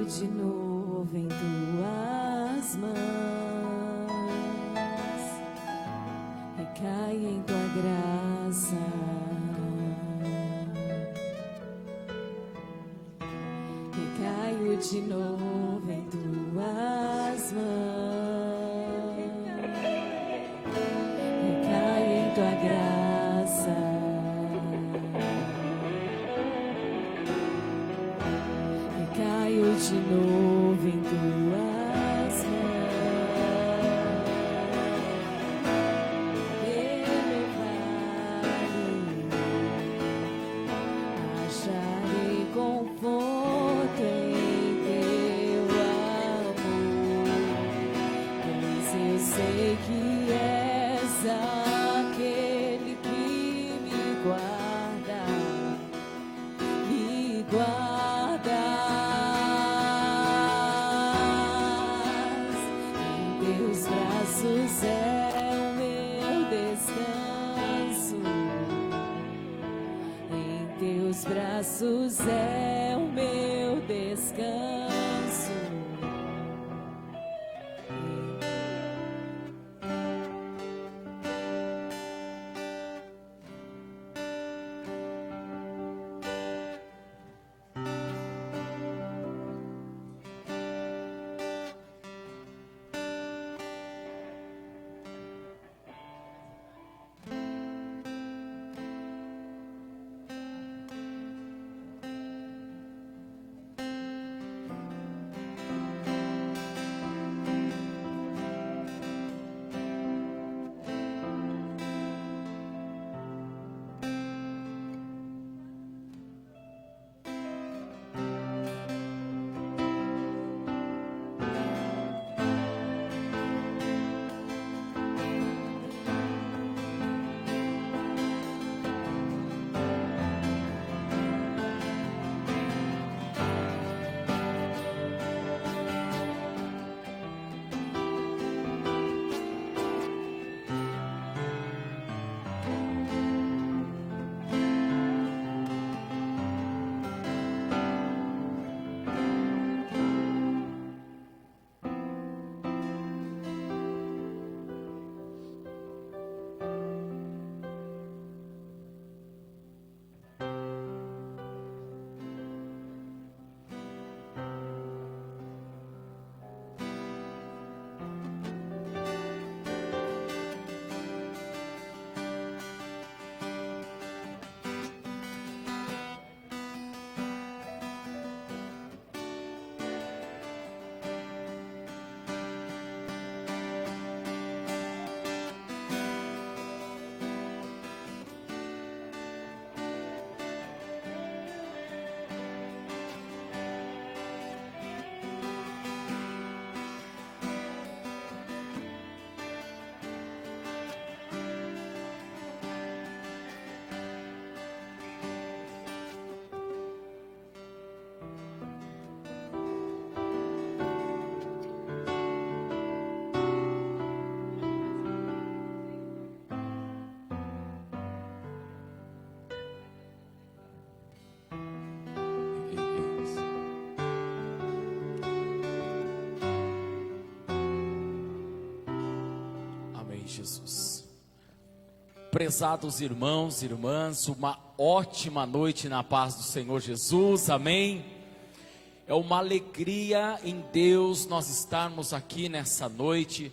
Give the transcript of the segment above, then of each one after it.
de novo em tuas mãos, recai em tua graça, recaio de novo em tuas mãos, recaio em tua graça, recaio de novo em tuas mãos, pelo vale acharei conforto em teu amor, pois eu sei que és aquele que me guarda, me guardas. Em teus braços é o meu descanso, em teus braços é o meu descanso. Jesus. Prezados irmãos e irmãs, uma ótima noite na paz do Senhor Jesus, amém? É uma alegria em Deus nós estarmos aqui nessa noite,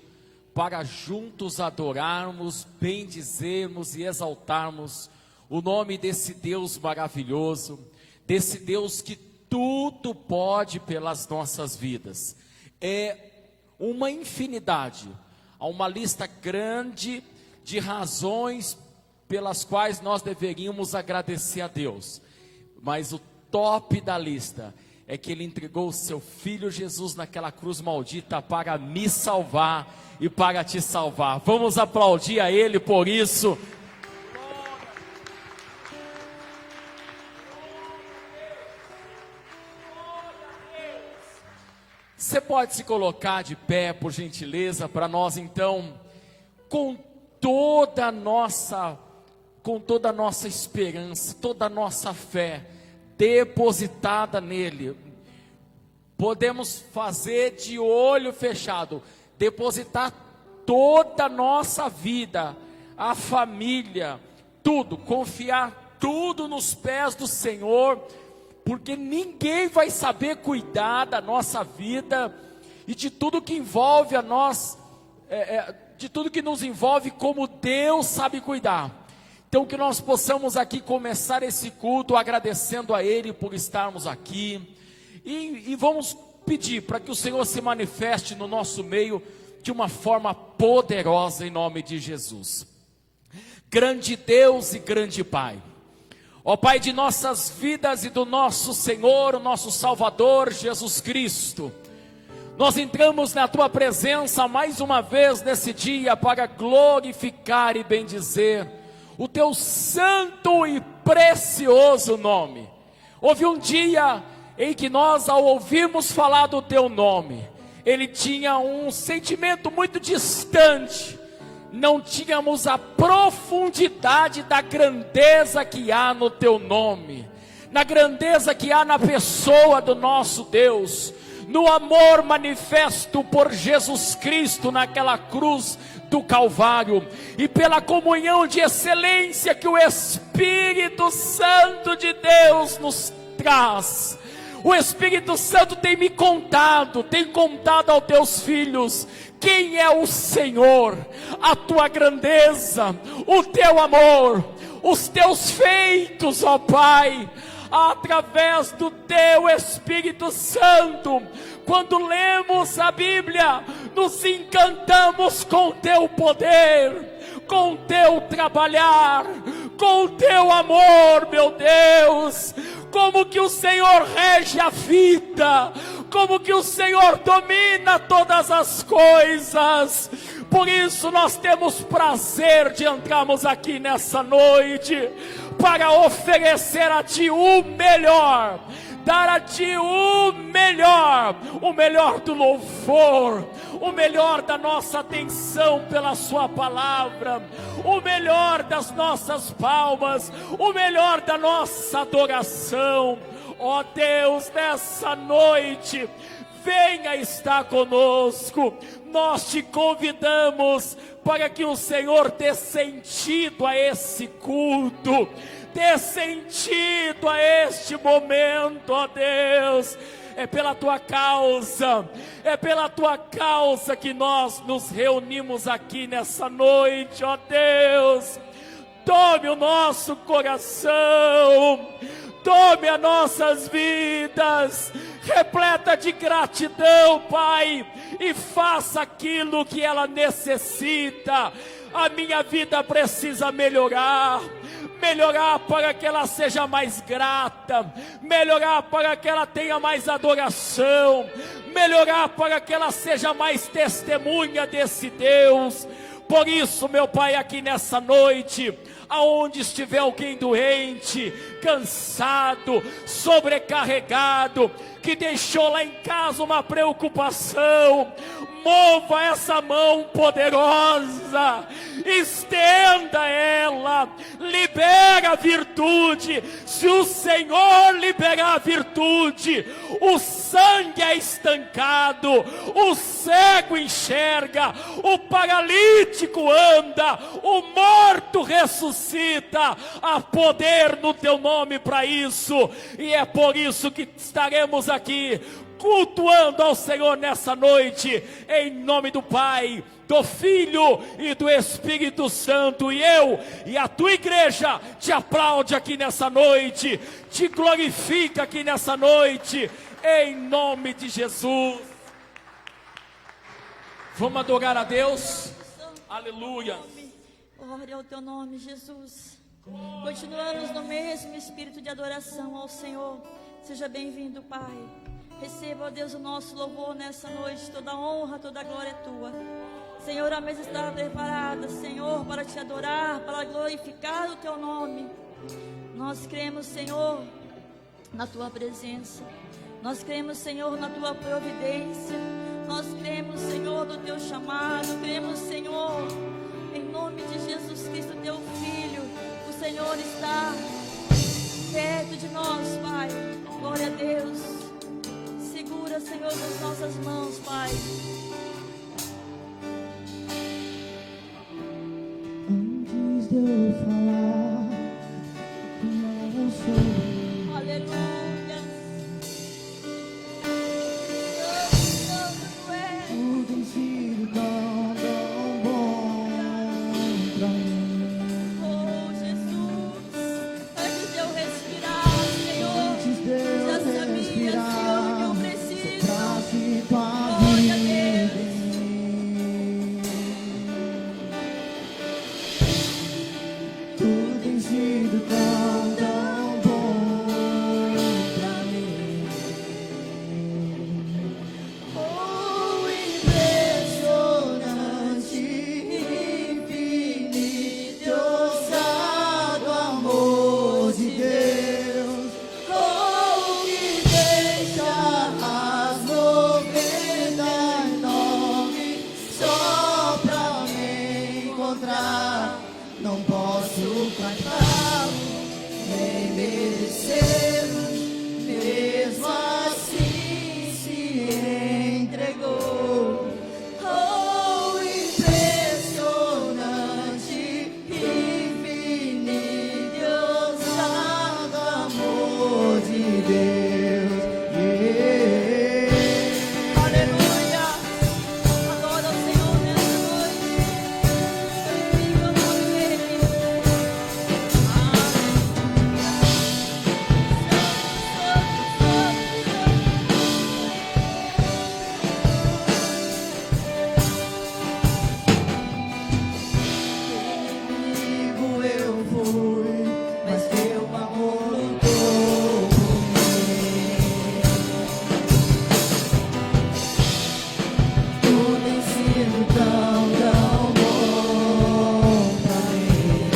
para juntos adorarmos, bendizermos e exaltarmos o nome desse Deus maravilhoso, desse Deus que tudo pode pelas nossas vidas. É uma infinidade, há uma lista grande de razões pelas quais nós deveríamos agradecer a Deus, mas o top da lista é que Ele entregou o seu Filho Jesus naquela cruz maldita para me salvar e para te salvar. Vamos aplaudir a Ele por isso. Você pode se colocar de pé, por gentileza, para nós então, com toda a nossa esperança, toda a nossa fé depositada nele, podemos fazer de olho fechado, depositar toda a nossa vida, a família, tudo, confiar tudo nos pés do Senhor, porque ninguém vai saber cuidar da nossa vida e de tudo que envolve a nós, de tudo que nos envolve, como Deus sabe cuidar. Então que nós possamos aqui começar esse culto agradecendo a Ele por estarmos aqui, e vamos pedir para que o Senhor se manifeste no nosso meio de uma forma poderosa em nome de Jesus. Grande Deus e grande Pai, ó Pai de nossas vidas e do nosso Senhor, o nosso Salvador Jesus Cristo, nós entramos na Tua presença mais uma vez nesse dia para glorificar e bendizer o Teu santo e precioso nome. Houve um dia em que nós, ao ouvirmos falar do Teu nome, ele tinha um sentimento muito distante, não tínhamos a profundidade da grandeza que há no Teu nome, na grandeza que há na pessoa do nosso Deus, no amor manifesto por Jesus Cristo naquela cruz do Calvário, e pela comunhão de excelência que o Espírito Santo de Deus nos traz. O Espírito Santo tem me contado, tem contado aos teus filhos quem é o Senhor, a tua grandeza, o teu amor, os teus feitos, ó Pai, através do teu Espírito Santo. Quando lemos a Bíblia, nos encantamos com o teu poder, com o teu trabalhar, com o teu amor, meu Deus. Como que o Senhor rege a vida, como que o Senhor domina todas as coisas. Por isso nós temos prazer de entrarmos aqui nessa noite, para oferecer a Ti o melhor, dar a Ti o melhor do louvor, o melhor da nossa atenção pela Sua palavra, o melhor das nossas palmas, o melhor da nossa adoração. Ó Deus, nessa noite, venha estar conosco. Nós Te convidamos para que o Senhor dê sentido a esse culto, dê sentido a este momento, ó Deus. É pela Tua causa que nós nos reunimos aqui nessa noite, ó Deus. Tome o nosso coração, tome as nossas vidas, repleta de gratidão, Pai, e faça aquilo que ela necessita. A minha vida precisa melhorar para que ela seja mais grata, melhorar para que ela tenha mais adoração, melhorar para que ela seja mais testemunha desse Deus. Por isso, meu Pai, aqui nessa noite, aonde estiver alguém doente, cansado, sobrecarregado, que deixou lá em casa uma preocupação, mova essa mão poderosa, estenda ela, libera a virtude. Se o Senhor liberar a virtude, o sangue é estancado, o cego enxerga, o paralítico anda, o morto ressuscita. Há poder no Teu nome para isso, e é por isso que estaremos aqui cultuando ao Senhor nessa noite, em nome do Pai, do Filho e do Espírito Santo. E eu e a Tua igreja te aplaude aqui nessa noite, te glorifica aqui nessa noite, em nome de Jesus. Vamos adorar a Deus. Aleluia. Glória ao Teu nome, Jesus. Continuamos no mesmo espírito de adoração ao Senhor. Seja bem-vindo, Pai. Receba, ó Deus, o nosso louvor nessa noite. Toda a honra, toda a glória é Tua. Senhor, a mesa está preparada, Senhor, para Te adorar, para glorificar o Teu nome. Nós cremos, Senhor, na Tua presença. Nós cremos, Senhor, na Tua providência. Nós cremos, Senhor, no Teu chamado. Cremos, Senhor, em nome de Jesus Cristo, Teu Filho. O Senhor está perto de nós, Pai. Glória a Deus. Segura, Senhor. todas as nossas mãos, Pai. Antes de eu falar, não sou. Aleluia. Tudo tem sido tão bom pra mim. Oh, Jesus, antes de eu respirar, Senhor, Antes de eu já sabia, respirar, Senhor, que eu preciso. soprasse tua Glória a vida Deus. em mim. Tudo tem sido tão bom pra mim. Oh, impressionante, infinito, ousado amor de Deus. Oh, que deixa as 99 só pra me encontrar. Não posso cantar, nem merecer, mesmo assim se entregou. Oh, impressionante, infinito, ousado amor de Deus. Yeah. Aleluia. Adora o Senhor nessa noite. Glorifica o nome dele. Inimigo eu fui, mas teu amor lutou por mim. Tudo tem sido tão bom pra mim.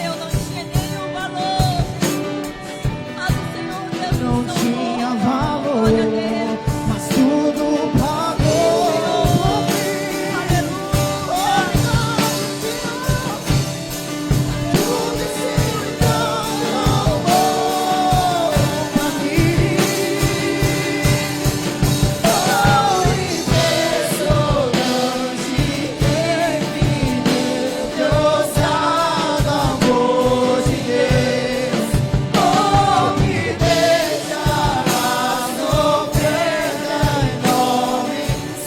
Eu não tinha nenhum valor, Jesus, mas o Senhor Deus Não nos tinha tomou. valor, Glória a Deus. mas tudo pagou por mim. Aleluia. Tudo tem sido tão bom pra mim. Oh, impressionante, infinito, ousado amor de Deus. Oh, que deixa as 99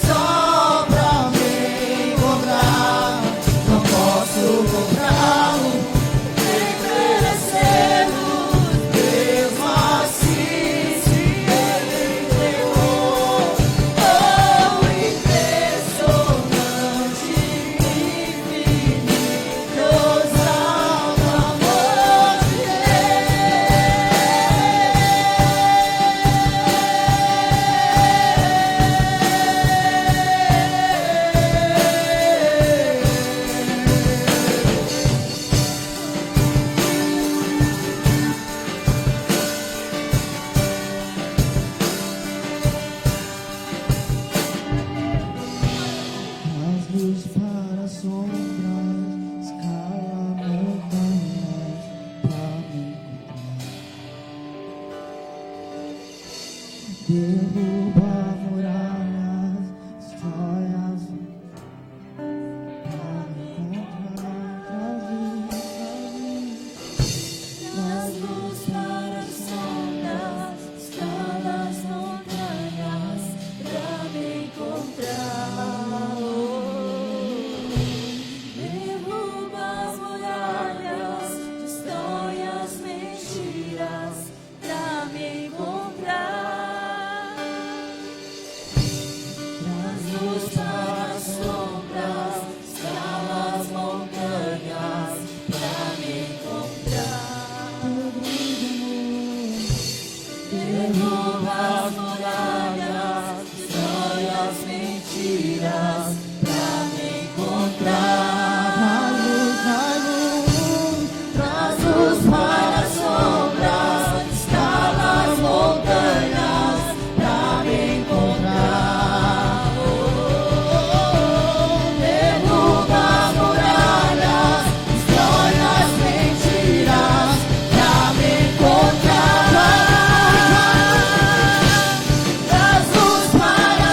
só pra me encontrar. Não posso comprá-lo, nem merecê-lo, mesmo assim se entregou. Oh, impressionante, infinito, ousado amor de As luzes para as sombras, escala montanhas pra me encontrar. Derruba muralhas, destrói as pra me encontrar. Nas luzes para as sombras, escala as montanhas pra me encontrar. Derruba as muralhas, destrói as mentiras pra me encontrar. Nas luzes para as sombras, escala as montanhas pra me encontrar. Derruba as muralhas, destrói as mentiras pra me encontrar. Traz luz para as sombras, escala as montanhas pra me encontrar. Derruba as muralhas, destrói as mentiras pra me encontrar. Traz luz para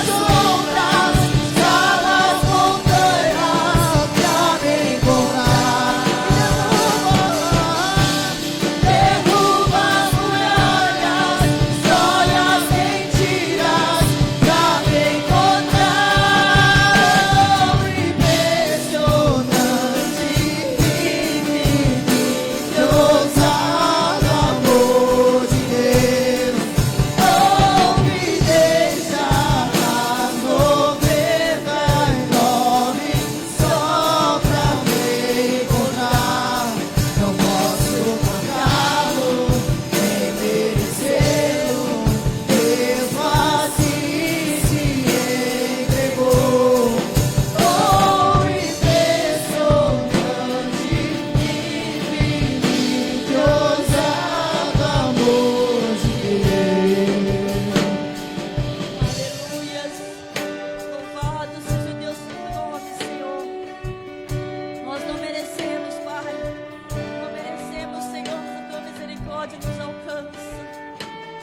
misericórdia nos alcança.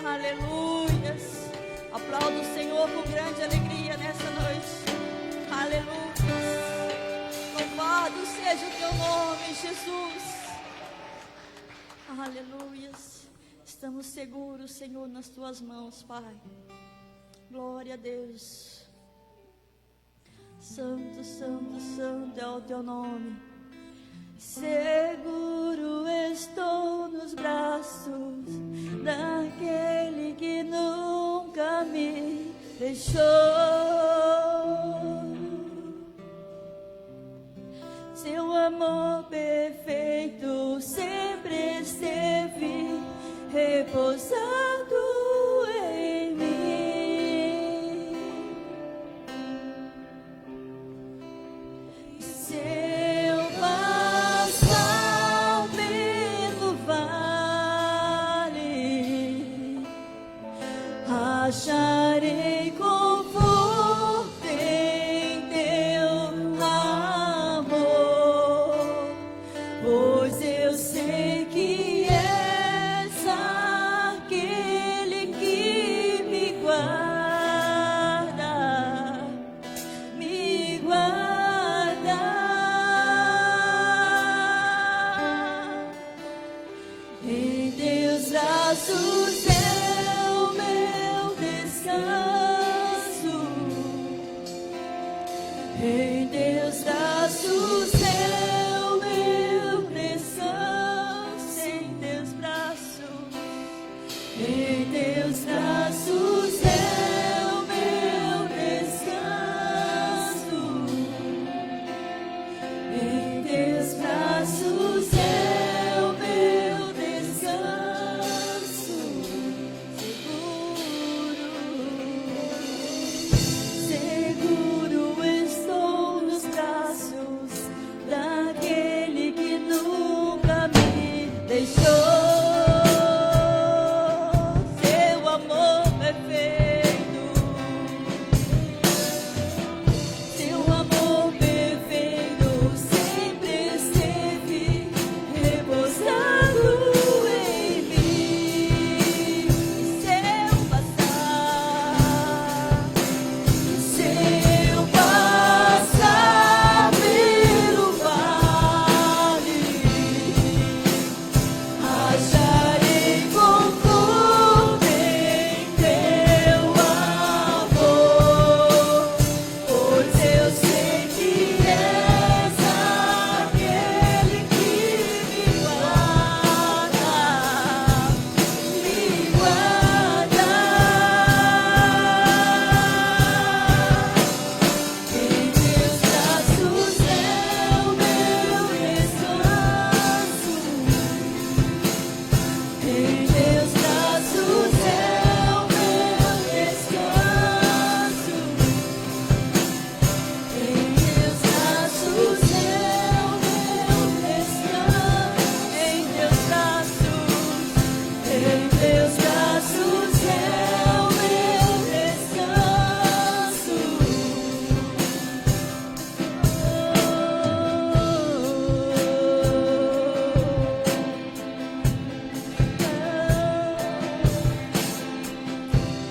Aleluias. Aplauda o Senhor com grande alegria nessa noite. Aleluias. Louvado seja o teu nome, Jesus. Aleluias. Estamos seguros, Senhor, nas tuas mãos, Pai. Glória a Deus. Santo, santo, santo é o teu nome. Seguro estou nos braços daquele que nunca me deixou. Seu amor perfeito sempre esteve repousado em mim. Se eu passar pelo vale, acharei conforto em teu amor, pois eu sei que és aquele que me guarda, me guarda. Em teus braços é o meu descanso. Em teus braços é o meu descanso. Em teus braços, em teus braços é o meu descanso. Em teus braços é o meu descanso. Seguro, seguro estou nos braços daquele que nunca me deixou. Seu amor perfeito, seu amor perfeito sempre esteve repousado em mim. Se eu passar pelo vale, acharei conforto em teu amor, pois eu sei que és aquele que me guarda, me guarda. Em teus braços é o meu descanso. Em teus braços é o meu descanso. Em teus braços é o meu descanso. Em teus braços, em teus braços é o meu descanso.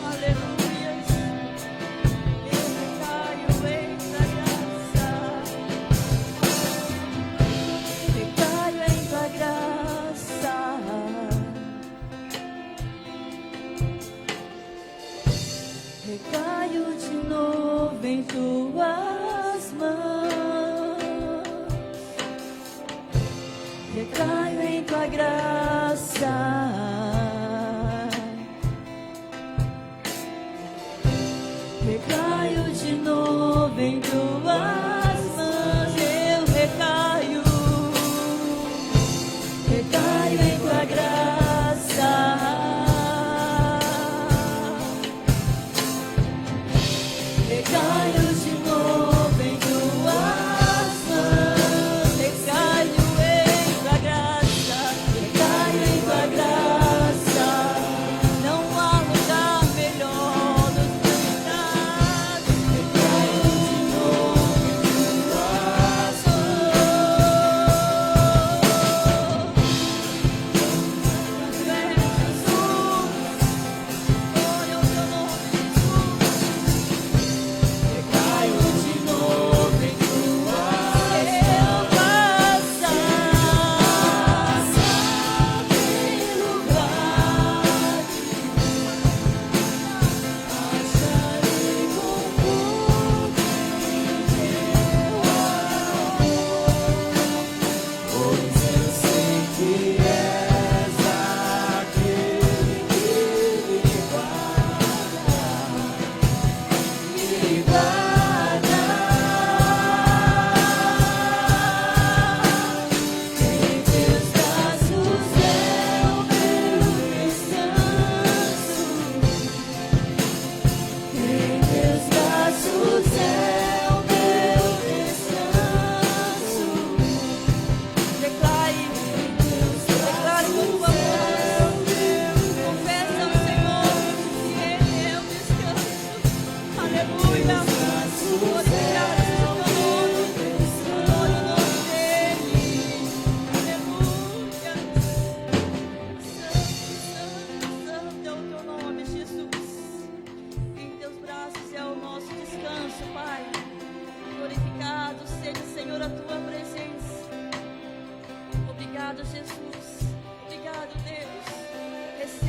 Aleluias. Eu recaio em tua graça. Recaio em tua graça. Recaio de novo em tuas mãos. Recaio em tua graça. Recaio de novo em tuas mãos. Eu recaio, recaio em tua graça. Recaio de novo em tuas mãos. Recaio em tua graça. Recaio em tua graça. Não há lugar melhor nos teus braços. Recaio de novo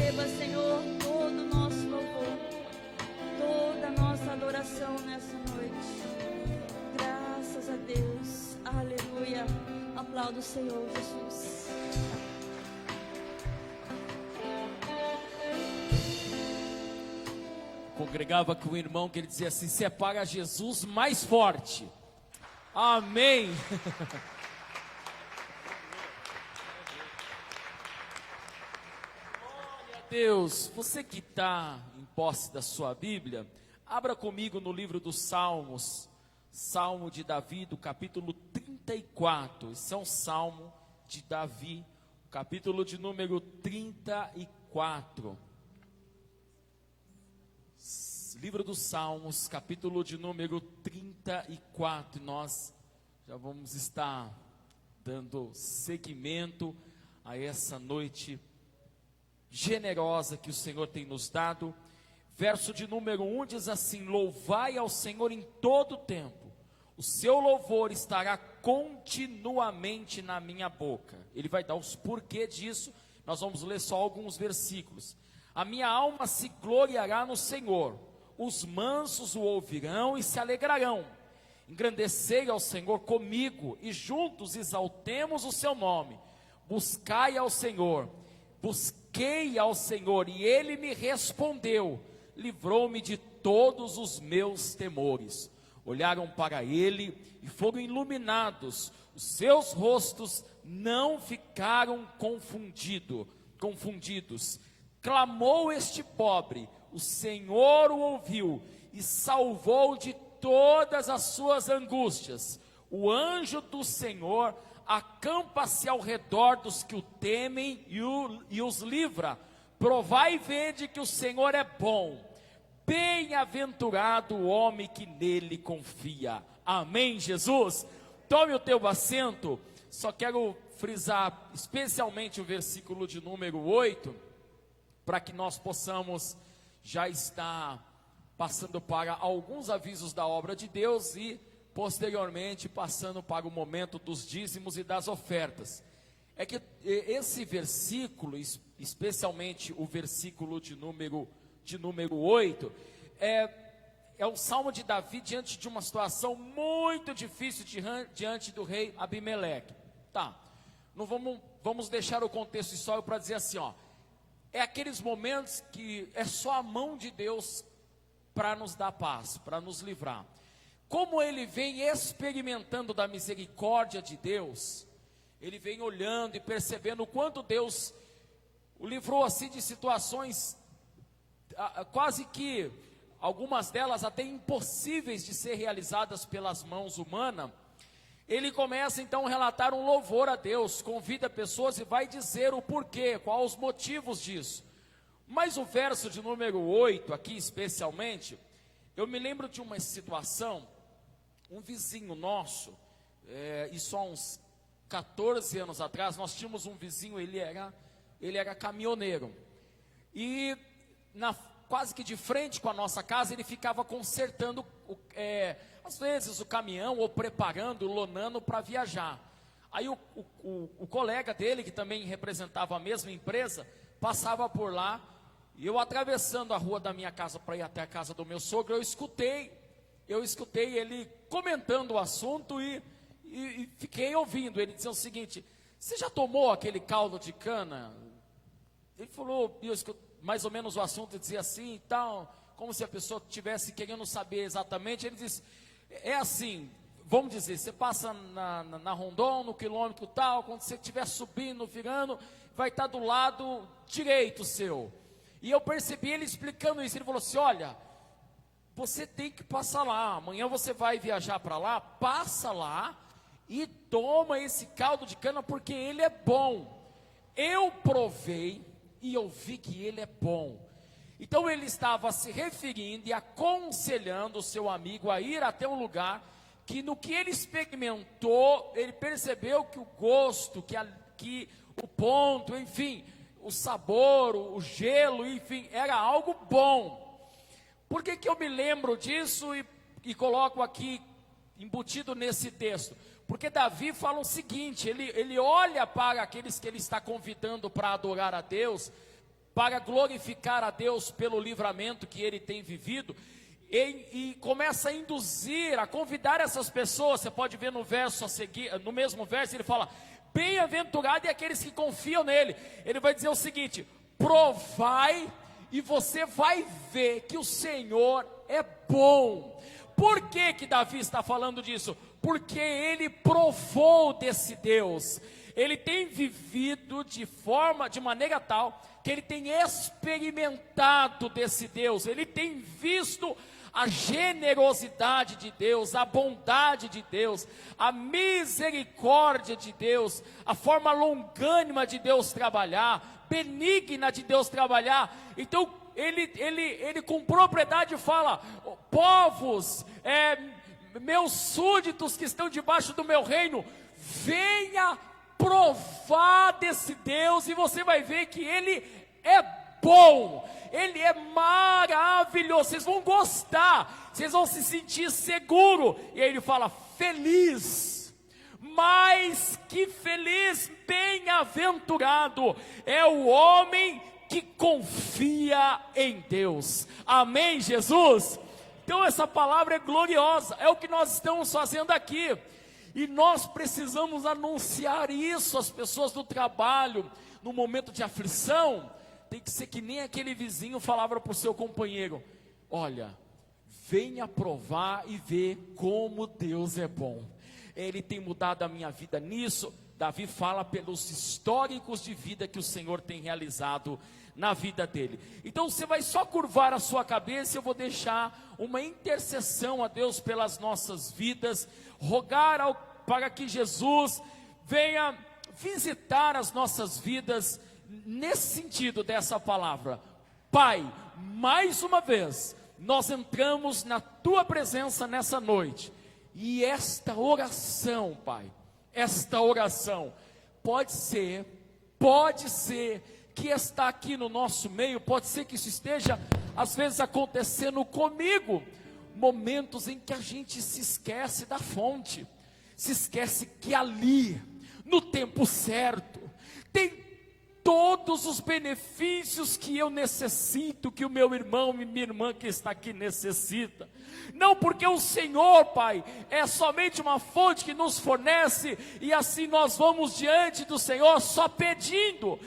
Receba, Senhor, todo o nosso louvor, toda a nossa adoração nessa noite. Graças a Deus. Aleluia. Aplauda o Senhor Jesus. Congregava com o irmão que ele dizia assim: separa Jesus mais forte. Amém. Glória a Deus. Você que está em posse da sua Bíblia, abra comigo no livro dos Salmos, Salmo de Davi, do capítulo 34. Esse é um salmo de Davi, capítulo de número 34. Livro dos Salmos, capítulo de número 34. Nós já vamos estar dando seguimento a essa noite generosa que o Senhor tem nos dado. Verso de número 1 diz assim: louvai ao Senhor em todo tempo, o seu louvor estará continuamente na minha boca. Ele vai dar os porquês disso, nós vamos ler só alguns versículos. A minha alma se gloriará no Senhor, os mansos o ouvirão e se alegrarão. Engrandecei ao Senhor comigo, e juntos exaltemos o seu nome. Buscai ao Senhor, busquei ao Senhor, e ele me respondeu, livrou-me de todos os meus temores. Olharam para ele e foram iluminados, os seus rostos não ficaram confundidos. Clamou este pobre, o Senhor o ouviu e salvou de todas as suas angústias. O anjo do Senhor acampa-se ao redor dos que o temem e os livra. Provai e vede que o Senhor é bom. Bem-aventurado o homem que nele confia. Amém, Jesus? Tome o teu assento. Só quero frisar especialmente o versículo de número 8, para que nós possamos já estar passando para alguns avisos da obra de Deus e posteriormente passando para o momento dos dízimos e das ofertas. É que esse versículo, especialmente o versículo de número 8, é o salmo de Davi diante de uma situação muito difícil diante do rei Abimeleque. Tá, não vamos deixar o contexto histórico para dizer assim, ó, é aqueles momentos que é só a mão de Deus para nos dar paz, para nos livrar. Como ele vem experimentando da misericórdia de Deus, ele vem olhando e percebendo o quanto Deus o livrou assim de situações quase que algumas delas até impossíveis de ser realizadas pelas mãos humanas. Ele começa então a relatar um louvor a Deus, convida pessoas e vai dizer o porquê, quais os motivos disso. Mas o verso de número 8 aqui especialmente, eu me lembro de uma situação, um vizinho nosso, isso há uns 14 anos atrás, nós tínhamos um vizinho, ele era caminhoneiro, e quase que de frente com a nossa casa, ele ficava consertando, às vezes o caminhão, ou preparando, lonando para viajar. Aí o colega dele, que também representava a mesma empresa, passava por lá, e eu atravessando a rua da minha casa para ir até a casa do meu sogro, eu escutei ele comentando o assunto e fiquei ouvindo. Ele dizia o seguinte: você já tomou aquele caldo de cana? Ele falou, eu escutei, mais ou menos o assunto dizia assim e tal, como se a pessoa estivesse querendo saber exatamente. Ele disse, é assim, vamos dizer, você passa na Rondon, no quilômetro tal, quando você estiver subindo, virando, vai estar do lado direito seu. E eu percebi ele explicando isso. Ele falou assim, olha, você tem que passar lá, amanhã você vai viajar para lá, passa lá e toma esse caldo de cana, porque ele é bom. Eu provei e eu vi que ele é bom. Então ele estava se referindo e aconselhando o seu amigo a ir até um lugar que, no que ele experimentou, ele percebeu que o gosto, que o ponto, enfim, o sabor, o gelo, enfim, era algo bom. Por que eu me lembro disso e coloco aqui embutido nesse texto? Porque Davi fala o seguinte, ele olha para aqueles que ele está convidando para adorar a Deus, para glorificar a Deus pelo livramento que ele tem vivido, e começa a induzir, a convidar essas pessoas. Você pode ver no verso a seguir, no mesmo verso, ele fala: bem-aventurado é aqueles que confiam nele. Ele vai dizer o seguinte: provai e você vai ver que o Senhor é bom. Por que que Davi está falando disso? Porque ele provou desse Deus. Ele tem vivido de maneira tal que ele tem experimentado desse Deus. Ele tem visto a generosidade de Deus, a bondade de Deus, a misericórdia de Deus, a forma longânima de Deus trabalhar, benigna de Deus trabalhar. Então ele com propriedade fala: povos, meus súditos que estão debaixo do meu reino, venha provar desse Deus, e você vai ver que ele é bom, ele é maravilhoso, vocês vão gostar, vocês vão se sentir seguro. E aí ele fala: feliz, mais que feliz, bem-aventurado é o homem que confia em Deus. Amém, Jesus? Então essa palavra é gloriosa, é o que nós estamos fazendo aqui. E nós precisamos anunciar isso às pessoas do trabalho, no momento de aflição. Tem que ser que nem aquele vizinho falava para o seu companheiro: olha, venha provar e ver como Deus é bom. Ele tem mudado a minha vida nisso. Davi fala pelos históricos de vida que o Senhor tem realizado na vida dele. Então você vai só curvar a sua cabeça, eu vou deixar uma intercessão a Deus pelas nossas vidas, rogar para que Jesus venha visitar as nossas vidas, nesse sentido dessa palavra. Pai, mais uma vez, nós entramos na Tua presença nessa noite, e esta oração, Pai, esta oração, pode ser que está aqui no nosso meio, pode ser que isso esteja às vezes acontecendo comigo, momentos em que a gente se esquece da fonte, se esquece que ali, no tempo certo, tem todos os benefícios que eu necessito, que o meu irmão e minha irmã que está aqui necessita. Não porque o Senhor, Pai, é somente uma fonte que nos fornece, e assim nós vamos diante do Senhor só pedindo.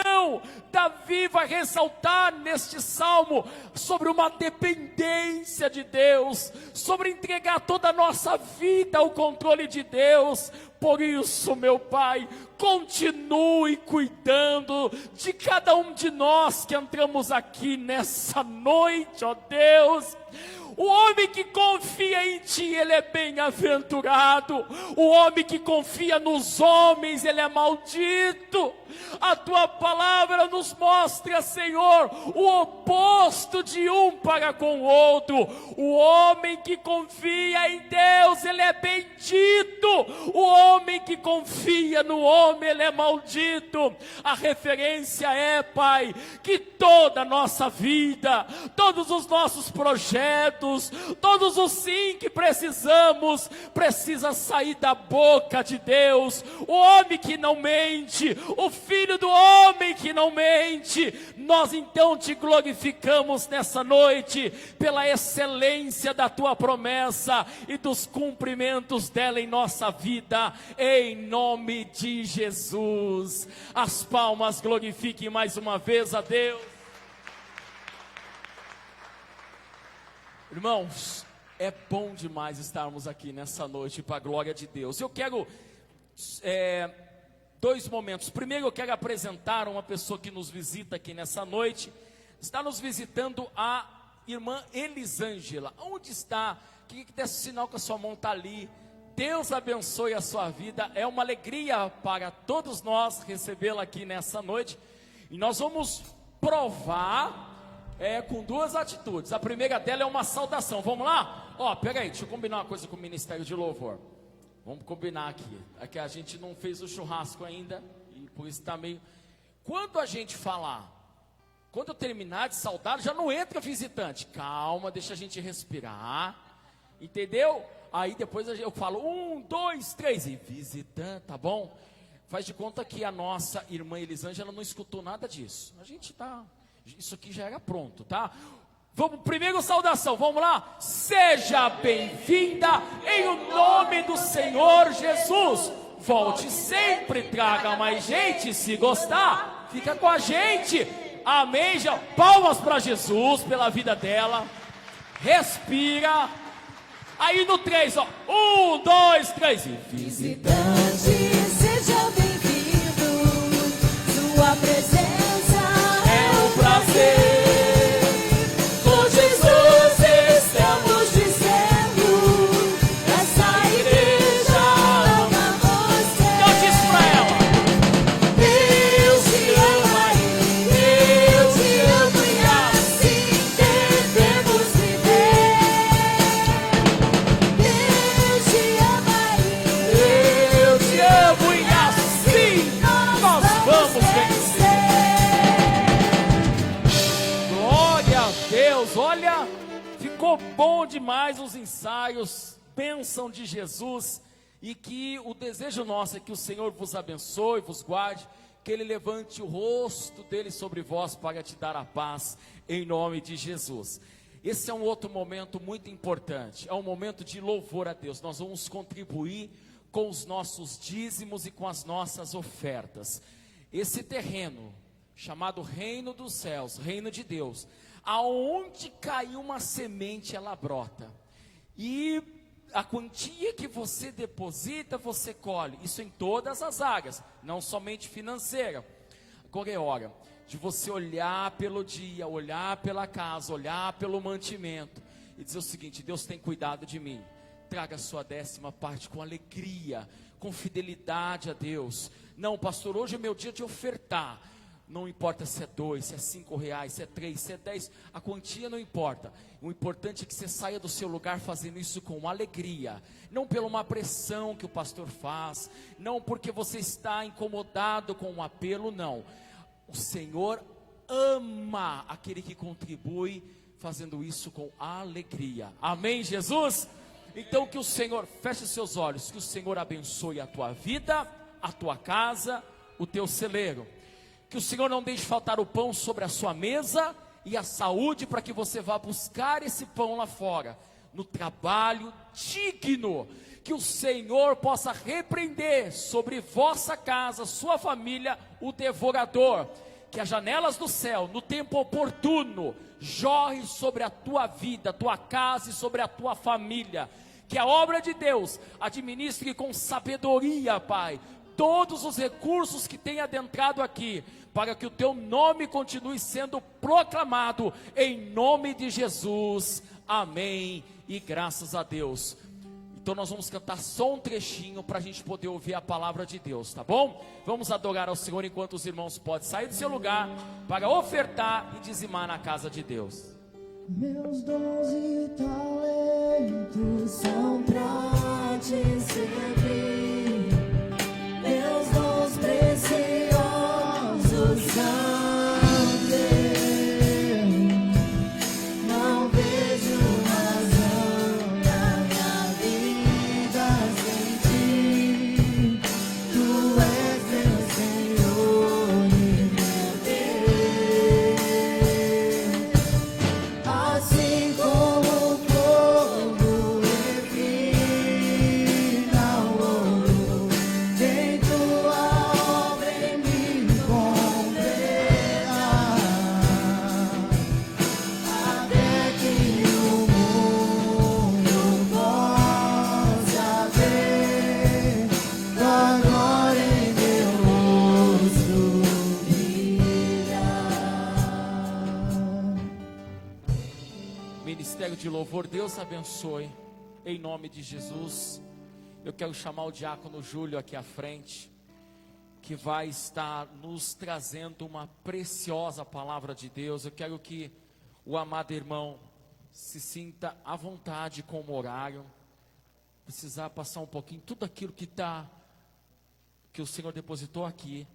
Não, Davi vai ressaltar neste salmo sobre uma dependência de Deus, sobre entregar toda a nossa vida ao controle de Deus. Por isso, meu Pai, continue cuidando de cada um de nós que entramos aqui nessa noite, ó Deus. O homem que confia em Ti, ele é bem-aventurado. O homem que confia nos homens, ele é maldito. A Tua palavra nos mostra, Senhor, o oposto de um para com o outro. O homem que confia em Deus, ele é bendito. O homem que confia no homem, ele é maldito. A referência é, Pai, que toda a nossa vida, todos os nossos projetos, todos os sim que precisamos, precisa sair da boca de Deus. O homem que não mente, o Filho do homem que não mente. Nós então Te glorificamos nessa noite, pela excelência da Tua promessa e dos cumprimentos dela em nossa vida, em nome de Jesus. As palmas glorifiquem mais uma vez a Deus. Irmãos, é bom demais estarmos aqui nessa noite para a glória de Deus. Eu quero dois momentos. Primeiro eu quero apresentar uma pessoa que nos visita aqui nessa noite. Está nos visitando a irmã Elisângela. Onde está? Que desse sinal que a sua mão está ali. Deus abençoe a sua vida. É uma alegria para todos nós recebê-la aqui nessa noite. E nós vamos provar com duas atitudes. A primeira dela é uma saudação. Vamos lá? Pega aí, deixa eu combinar uma coisa com o Ministério de Louvor. Vamos combinar aqui. Aqui a gente não fez o churrasco ainda, e por isso está meio... Quando a gente falar, quando eu terminar de saudar, já não entra visitante. Calma, deixa a gente respirar. Entendeu? Aí depois eu falo 1, 2, 3 e visitante, tá bom? Faz de conta que a nossa irmã Elisângela não escutou nada disso. A gente está Isso aqui já era pronto, tá? Vamos, primeiro saudação, vamos lá? Seja bem-vinda em o nome do Senhor Jesus. Volte sempre, traga mais gente, se gostar, fica com a gente. Amém, já. Palmas para Jesus pela vida dela. Respira. Aí no 3, ó. 1, 2, 3. Visitante, seja bem-vindo. Sua presença é um prazer. Com Jesus estamos dizendo: essa igreja ama você. Eu disse pra ela: Deus te ama e eu te amo, e assim devemos viver. Deus te ama e eu te amo e assim nós vamos vencer. Glória a Deus. Olha, ficou bom demais os ensaios. Bênção de Jesus. E que o desejo nosso é que o Senhor vos abençoe, vos guarde, que Ele levante o rosto dele sobre vós para te dar a paz, em nome de Jesus. Esse é um outro momento muito importante, é um momento de louvor a Deus. Nós vamos contribuir com os nossos dízimos e com as nossas ofertas. Esse terreno, chamado Reino dos Céus, Reino de Deus, aonde caiu uma semente, ela brota. E a quantia que você deposita, você colhe. Isso em todas as áreas, não somente financeira. Agora é hora de você olhar pelo dia, olhar pela casa, olhar pelo mantimento e dizer o seguinte: Deus tem cuidado de mim. Traga a sua 10ª parte com alegria, com fidelidade a Deus. Não, pastor, hoje é meu dia de ofertar. Não importa se é 2, se é 5 reais, se é 3, se é 10, a quantia não importa. O importante é que você saia do seu lugar fazendo isso com alegria. Não por uma pressão que o pastor faz, não porque você está incomodado com um apelo, não. O Senhor ama aquele que contribui fazendo isso com alegria. Amém, Jesus? Então que o Senhor, feche seus olhos, que o Senhor abençoe a tua vida, a tua casa, o teu celeiro. Que o Senhor não deixe faltar o pão sobre a sua mesa e a saúde para que você vá buscar esse pão lá fora, no trabalho digno. Que o Senhor possa repreender sobre vossa casa, sua família, o devorador. Que as janelas do céu, no tempo oportuno, jorre sobre a tua vida, tua casa e sobre a tua família. Que a obra de Deus administre com sabedoria, Pai, todos os recursos que tem adentrado aqui, para que o teu nome continue sendo proclamado, em nome de Jesus, amém, e graças a Deus. Então nós vamos cantar só um trechinho, para a gente poder ouvir a palavra de Deus, tá bom? Vamos adorar ao Senhor, enquanto os irmãos podem sair do seu lugar, para ofertar e dizimar na casa de Deus. Meus dons e talentos são pra te servir, meus dons preciosos são teus. Não vejo razão na minha vida sem ti. Tu és meu Senhor e meu Deus. Assim como o fogo refina o ouro, vem tua obra em mim completar, até que o mundo possa ver tua glória em meu rosto brilhar. Ministério de louvor, Deus abençoe, em nome de Jesus. Eu quero chamar o diácono Júlio aqui à frente, que vai estar nos trazendo uma preciosa palavra de Deus. Eu quero que o amado irmão se sinta à vontade com o horário, precisar passar um pouquinho, tudo aquilo que o Senhor depositou aqui,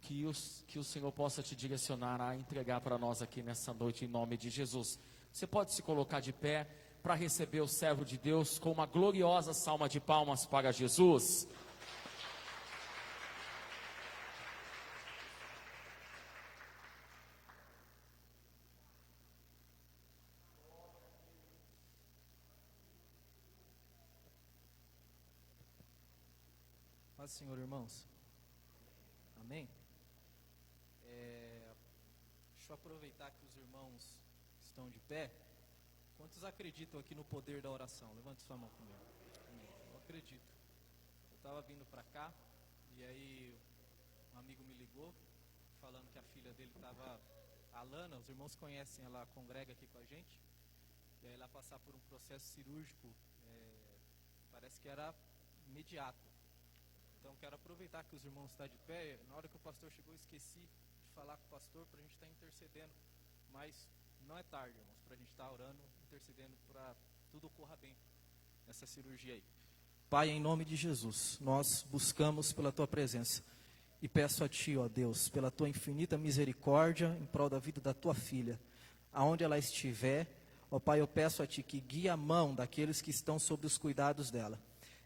que o Senhor possa te direcionar a entregar para nós aqui nessa noite, em nome de Jesus. Você pode se colocar de pé para receber o servo de Deus com uma gloriosa salva de palmas para Jesus. Paz do Senhor, irmãos. Amém? Deixa eu aproveitar que os irmãos estão de pé. Quantos acreditam aqui no poder da oração? Levante sua mão comigo. Amém. Eu acredito. Eu estava vindo para cá e aí um amigo me ligou falando que a filha dele estava, a Lana, os irmãos conhecem, ela congrega aqui com a gente. E aí ela passar por um processo cirúrgico, parece que era imediato. Então quero aproveitar que os irmãos estão de pé. Na hora que o pastor chegou, eu esqueci de falar com o pastor para a gente estar intercedendo. Mas não é tarde, irmãos, para a gente estar orando, intercedendo para tudo ocorra bem nessa cirurgia aí. Pai, em nome de Jesus, nós buscamos pela Tua presença e peço a Ti, ó Deus, pela Tua infinita misericórdia em prol da vida da Tua filha, aonde ela estiver, ó Pai, eu peço a Ti que guie a mão daqueles que estão sob os cuidados dela.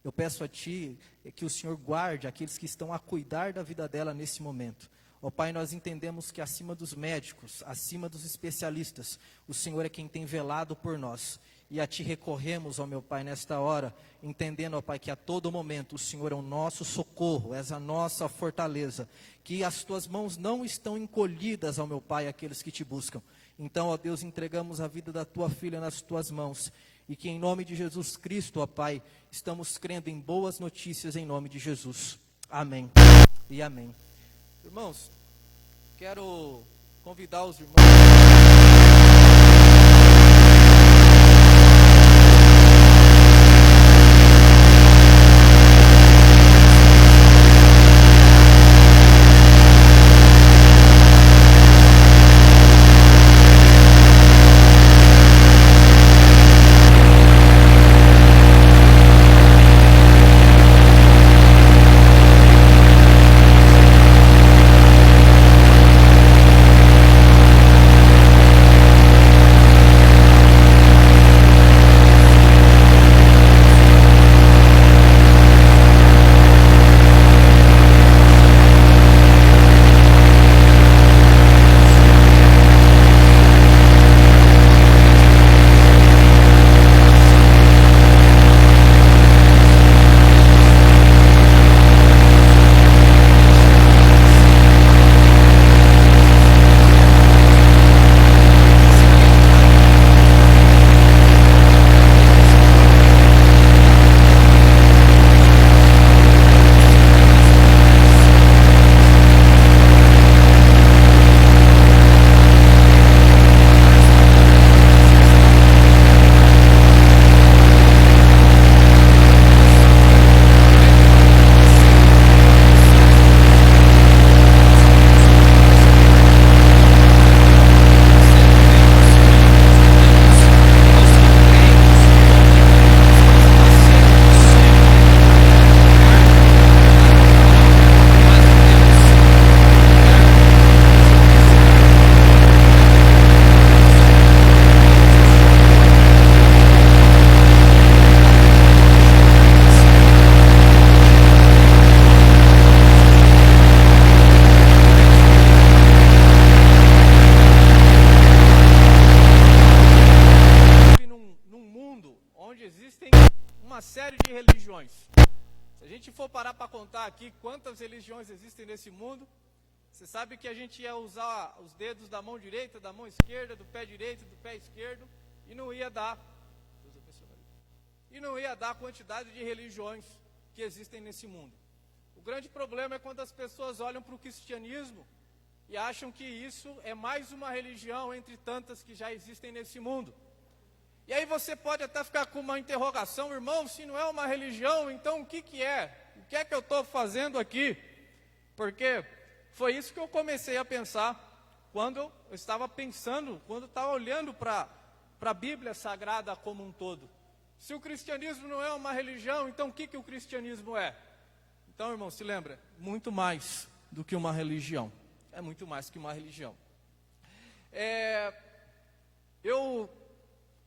Eu peço a Ti que o Senhor guarde aqueles que estão a cuidar da vida dela nesse momento. Ó Pai, nós entendemos que acima dos médicos, acima dos especialistas, o Senhor é quem tem velado por nós. E a Ti recorremos, ó meu Pai, nesta hora, entendendo, ó Pai, que a todo momento o Senhor é o nosso socorro, és a nossa fortaleza, que as Tuas mãos não estão encolhidas, ó meu Pai, àqueles que Te buscam. Então, ó Deus, entregamos a vida da Tua filha nas Tuas mãos, e que em nome de Jesus Cristo, ó Pai, estamos crendo em boas notícias em nome de Jesus. Amém e amém. Irmãos, quero convidar os irmãos. Série de religiões. Se a gente for parar para contar aqui quantas religiões existem nesse mundo, você sabe que a gente ia usar os dedos da mão direita, da mão esquerda, do pé direito, do pé esquerdo, e não ia dar a quantidade de religiões que existem nesse mundo. O grande problema é quando as pessoas olham para o cristianismo e acham que isso é mais uma religião entre tantas que já existem nesse mundo. E aí você pode até ficar com uma interrogação, irmão, se não é uma religião, então o que é? O que é que eu estou fazendo aqui? Porque foi isso que eu comecei a pensar quando eu estava olhando para a Bíblia Sagrada como um todo. Se o cristianismo não é uma religião, então o que o cristianismo é? Então, irmão, se lembra, muito mais do que uma religião. É muito mais que uma religião.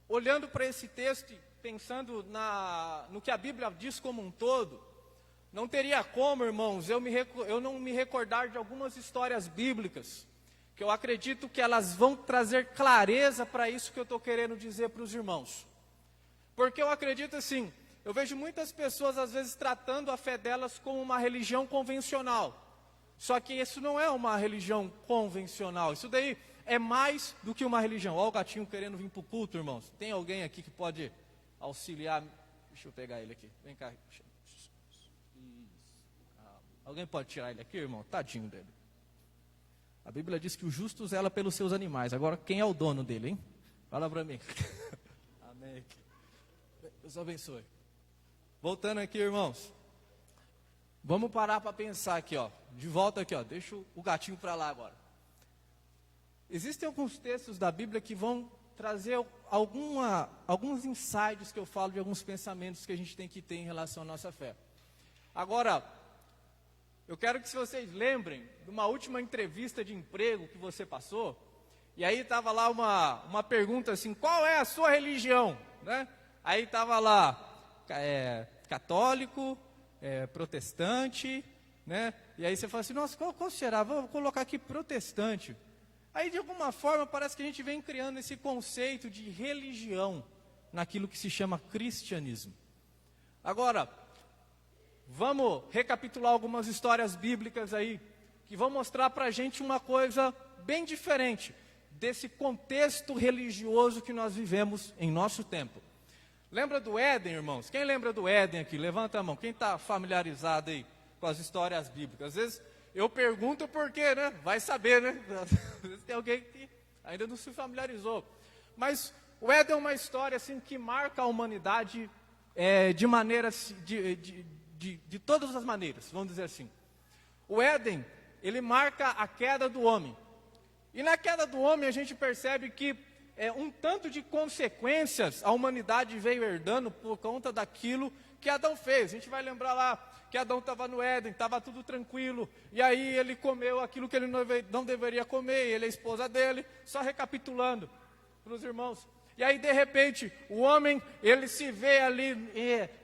Olhando para esse texto e pensando no que a Bíblia diz como um todo, não teria como, irmãos, eu não me recordar de algumas histórias bíblicas, que eu acredito que elas vão trazer clareza para isso que eu estou querendo dizer para os irmãos. Porque eu acredito assim, eu vejo muitas pessoas às vezes tratando a fé delas como uma religião convencional. Só que isso não é uma religião convencional. Isso daí é mais do que uma religião. Olha o gatinho querendo vir para o culto, irmãos. Tem alguém aqui que pode auxiliar? Deixa eu pegar ele aqui. Vem cá. Isso. Alguém pode tirar ele aqui, irmão? Tadinho dele. A Bíblia diz que o justo zela pelos seus animais. Agora, quem é o dono dele, hein? Fala para mim. Amém. Deus abençoe. Voltando aqui, irmãos. Vamos parar para pensar aqui, ó. De volta aqui, ó. Deixa o gatinho para lá agora. Existem alguns textos da Bíblia que vão trazer alguns insights que eu falo de alguns pensamentos que a gente tem que ter em relação à nossa fé. Agora, eu quero que vocês lembrem de uma última entrevista de emprego que você passou. E aí estava lá uma pergunta assim, qual é a sua religião? Né? Aí estava lá, católico, protestante, né? E aí você fala assim, nossa, qual será? Vou colocar aqui protestante. Aí de alguma forma parece que a gente vem criando esse conceito de religião naquilo que se chama cristianismo. Agora, vamos recapitular algumas histórias bíblicas aí, que vão mostrar para a gente uma coisa bem diferente desse contexto religioso que nós vivemos em nosso tempo. Lembra do Éden, irmãos? Quem lembra do Éden aqui? Levanta a mão. Quem está familiarizado aí com as histórias bíblicas? Às vezes eu pergunto porque, né? Vai saber, né? Às vezes tem alguém que ainda não se familiarizou. Mas o Éden é uma história assim que marca a humanidade de maneiras, de todas as maneiras, vamos dizer assim. O Éden, ele marca a queda do homem. E na queda do homem a gente percebe que um tanto de consequências a humanidade veio herdando por conta daquilo que Adão fez. A gente vai lembrar lá que Adão estava no Éden, estava tudo tranquilo, e aí ele comeu aquilo que ele não deveria comer, ele é a esposa dele, só recapitulando para os irmãos. E aí de repente o homem, ele se vê ali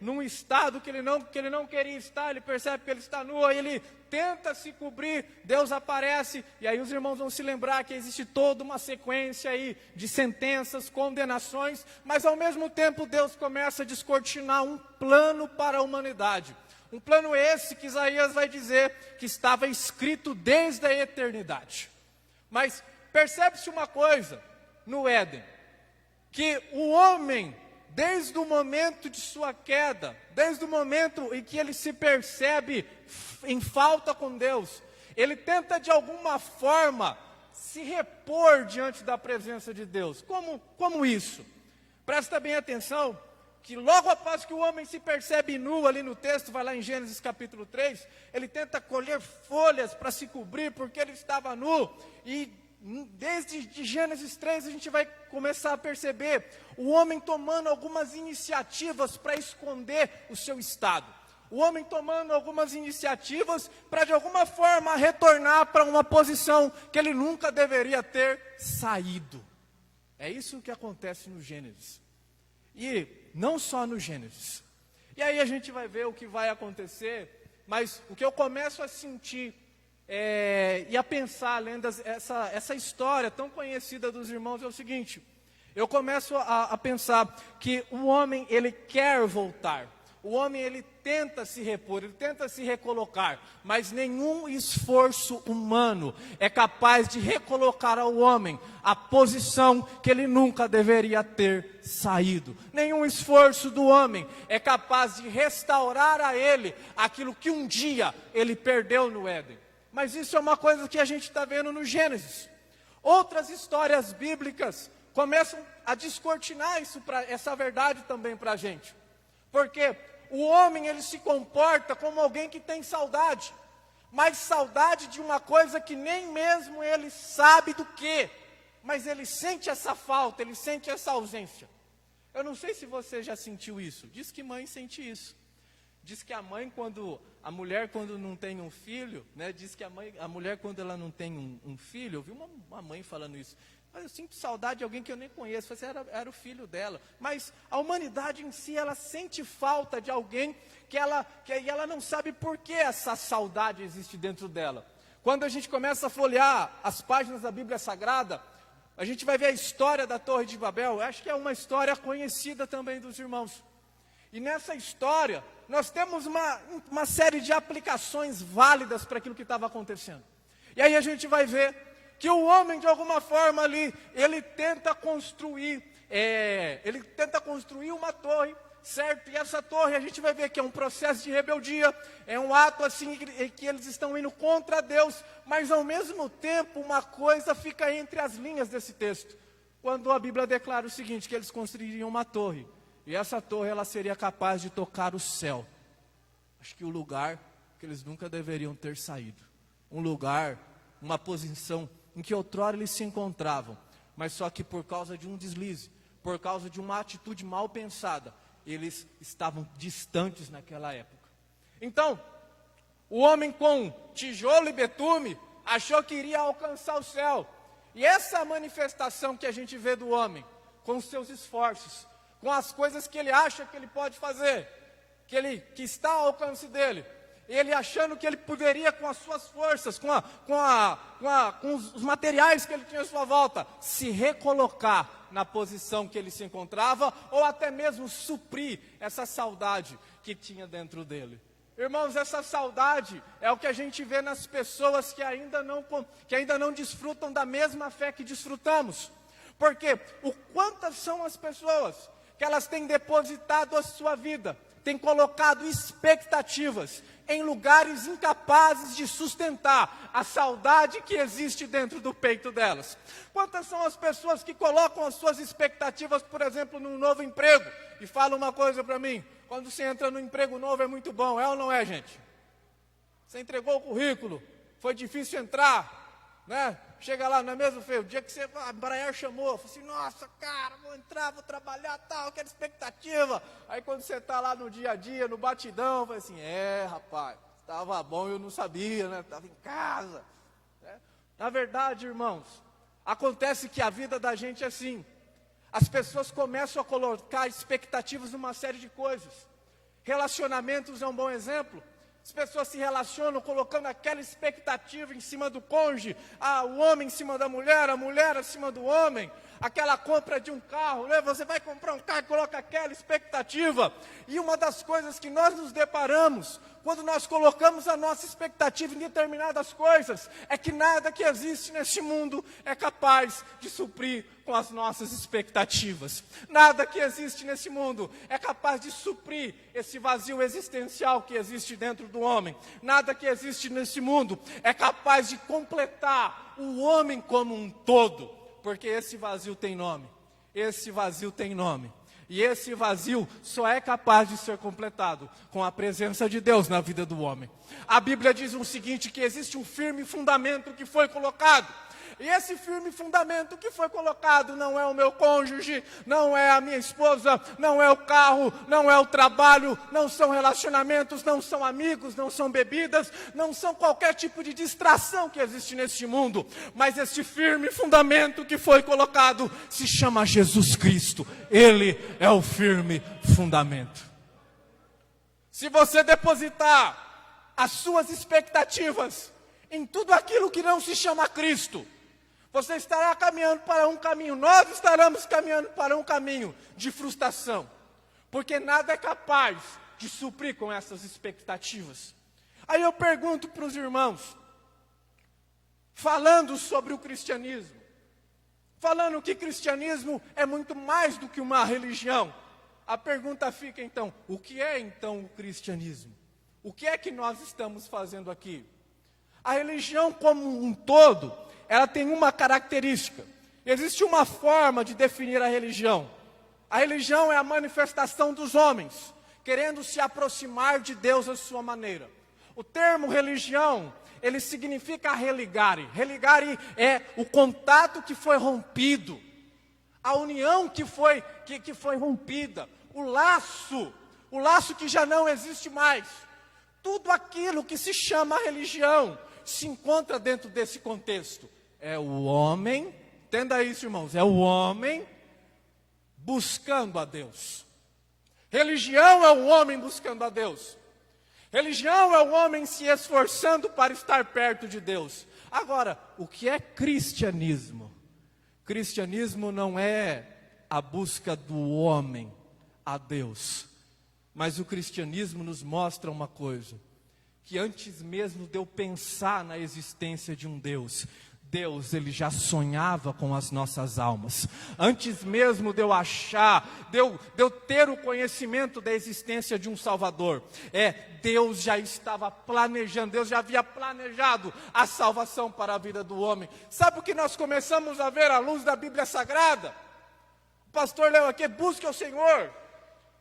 num estado que ele não queria estar, ele percebe que ele está nu, aí ele tenta se cobrir, Deus aparece, e aí os irmãos vão se lembrar que existe toda uma sequência aí de sentenças, condenações, mas ao mesmo tempo Deus começa a descortinar um plano para a humanidade. Um plano esse que Isaías vai dizer que estava escrito desde a eternidade. Mas percebe-se uma coisa no Éden, que o homem, desde o momento de sua queda, desde o momento em que ele se percebe em falta com Deus, ele tenta de alguma forma se repor diante da presença de Deus. Como isso? Presta bem atenção, que logo após que o homem se percebe nu, ali no texto, vai lá em Gênesis capítulo 3, ele tenta colher folhas para se cobrir, porque ele estava nu, e desde Gênesis 3 a gente vai começar a perceber o homem tomando algumas iniciativas para esconder o seu estado. O homem tomando algumas iniciativas para de alguma forma retornar para uma posição que ele nunca deveria ter saído. É isso que acontece no Gênesis. E não só no Gênesis. E aí a gente vai ver o que vai acontecer, mas o que eu começo a sentir e a pensar, lendo essa história tão conhecida dos irmãos, é o seguinte: eu começo a pensar que o homem, ele quer voltar, o homem, ele tenta se repor, ele tenta se recolocar, mas nenhum esforço humano é capaz de recolocar ao homem a posição que ele nunca deveria ter saído. Nenhum esforço do homem é capaz de restaurar a ele aquilo que um dia ele perdeu no Éden. Mas isso é uma coisa que a gente está vendo no Gênesis. Outras histórias bíblicas começam a descortinar essa verdade também para a gente. Porque o homem, ele se comporta como alguém que tem saudade. Mas saudade de uma coisa que nem mesmo ele sabe do que. Mas ele sente essa falta, ele sente essa ausência. Eu não sei se você já sentiu isso. Diz que mãe sente isso. Diz que a mulher quando não tem um filho, né? Diz que a mulher quando ela não tem um filho, eu vi uma mãe falando isso. Mas eu sinto saudade de alguém que eu nem conheço, era o filho dela. Mas a humanidade em si, ela sente falta de alguém que ela não sabe por que essa saudade existe dentro dela. Quando a gente começa a folhear as páginas da Bíblia Sagrada, a gente vai ver a história da Torre de Babel. Eu acho que é uma história conhecida também dos irmãos. E nessa história, nós temos uma série de aplicações válidas para aquilo que estava acontecendo. E aí a gente vai ver que o homem, de alguma forma ali, ele tenta construir uma torre, certo? E essa torre a gente vai ver que é um processo de rebeldia, é um ato assim que eles estão indo contra Deus, mas ao mesmo tempo uma coisa fica entre as linhas desse texto, quando a Bíblia declara o seguinte, que eles construiriam uma torre, e essa torre ela seria capaz de tocar o céu. Acho que o lugar que eles nunca deveriam ter saído, um lugar, uma posição em que outrora eles se encontravam, mas só que por causa de um deslize, por causa de uma atitude mal pensada, eles estavam distantes naquela época. Então, o homem com tijolo e betume achou que iria alcançar o céu. E essa manifestação que a gente vê do homem, com os seus esforços, com as coisas que ele acha que ele pode fazer, que está ao alcance dele, ele achando que ele poderia, com as suas forças, com os materiais que ele tinha à sua volta, se recolocar na posição que ele se encontrava, ou até mesmo suprir essa saudade que tinha dentro dele. Irmãos, essa saudade é o que a gente vê nas pessoas que ainda não desfrutam da mesma fé que desfrutamos. Porque quantas são as pessoas que elas têm depositado a sua vida, têm colocado expectativas em lugares incapazes de sustentar a saudade que existe dentro do peito delas. Quantas são as pessoas que colocam as suas expectativas, por exemplo, num novo emprego, e falam uma coisa para mim, quando você entra num emprego novo é muito bom, é ou não é, gente? Você entregou o currículo, foi difícil entrar, né? Chega lá, não é mesmo, Feio? O dia que a Embraer chamou, falou assim, nossa, cara, vou entrar, vou trabalhar, tal, aquela expectativa. Aí quando você está lá no dia a dia, no batidão, fala assim, rapaz, estava bom, eu não sabia, né? Estava em casa. Na verdade, irmãos, acontece que a vida da gente é assim. As pessoas começam a colocar expectativas numa série de coisas. Relacionamentos é um bom exemplo. As pessoas se relacionam colocando aquela expectativa em cima do cônjuge, o homem em cima da mulher, a mulher acima do homem, aquela compra de um carro, né? Você vai comprar um carro e coloca aquela expectativa. E uma das coisas que nós nos deparamos, quando nós colocamos a nossa expectativa em determinadas coisas, é que nada que existe neste mundo é capaz de suprir com as nossas expectativas. Nada que existe nesse mundo é capaz de suprir esse vazio existencial que existe dentro do homem. Nada que existe nesse mundo é capaz de completar o homem como um todo, porque esse vazio tem nome. Esse vazio tem nome. E esse vazio só é capaz de ser completado com a presença de Deus na vida do homem. A Bíblia diz o seguinte, que existe um firme fundamento que foi colocado. E esse firme fundamento que foi colocado não é o meu cônjuge, não é a minha esposa, não é o carro, não é o trabalho, não são relacionamentos, não são amigos, não são bebidas, não são qualquer tipo de distração que existe neste mundo. Mas esse firme fundamento que foi colocado se chama Jesus Cristo. Ele é o firme fundamento. Se você depositar as suas expectativas em tudo aquilo que não se chama Cristo, você estará caminhando para um caminho, nós estaremos caminhando para um caminho de frustração, porque nada é capaz de suprir com essas expectativas. Aí eu pergunto para os irmãos, falando sobre o cristianismo, falando que cristianismo é muito mais do que uma religião, a pergunta fica então, o que é então o cristianismo? O que é que nós estamos fazendo aqui? A religião como um todo, ela tem uma característica. Existe uma forma de definir a religião. A religião é a manifestação dos homens, querendo se aproximar de Deus à sua maneira. O termo religião, ele significa religare. Religare é o contato que foi rompido, a união que foi rompida, o laço que já não existe mais. Tudo aquilo que se chama religião se encontra dentro desse contexto. É o homem, entenda isso, irmãos, é o homem buscando a Deus. Religião é o homem buscando a Deus. Religião é o homem se esforçando para estar perto de Deus. Agora, o que é cristianismo? Cristianismo não é a busca do homem a Deus. Mas o cristianismo nos mostra uma coisa, que antes mesmo de eu pensar na existência de um Deus, Deus, Ele já sonhava com as nossas almas. Antes mesmo de eu achar, de eu ter o conhecimento da existência de um Salvador, Deus já estava planejando, Deus já havia planejado a salvação para a vida do homem. Sabe o que nós começamos a ver à luz da Bíblia Sagrada? O pastor leu aqui, busque ao Senhor.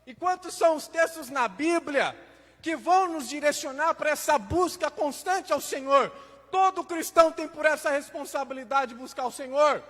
E quantos são os textos na Bíblia que vão nos direcionar para essa busca constante ao Senhor? Todo cristão tem por essa responsabilidade buscar o Senhor.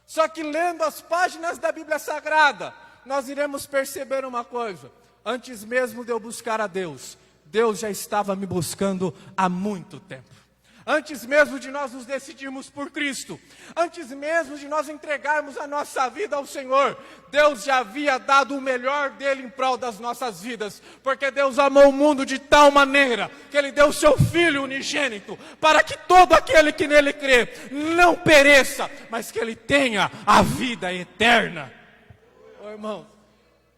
Só que lendo as páginas da Bíblia Sagrada, nós iremos perceber uma coisa. Antes mesmo de eu buscar a Deus, Deus já estava me buscando há muito tempo. Antes mesmo de nós nos decidirmos por Cristo, antes mesmo de nós entregarmos a nossa vida ao Senhor, Deus já havia dado o melhor dele em prol das nossas vidas, porque Deus amou o mundo de tal maneira, que Ele deu o seu Filho unigênito, para que todo aquele que nele crê, não pereça, mas que ele tenha a vida eterna. Ô irmão,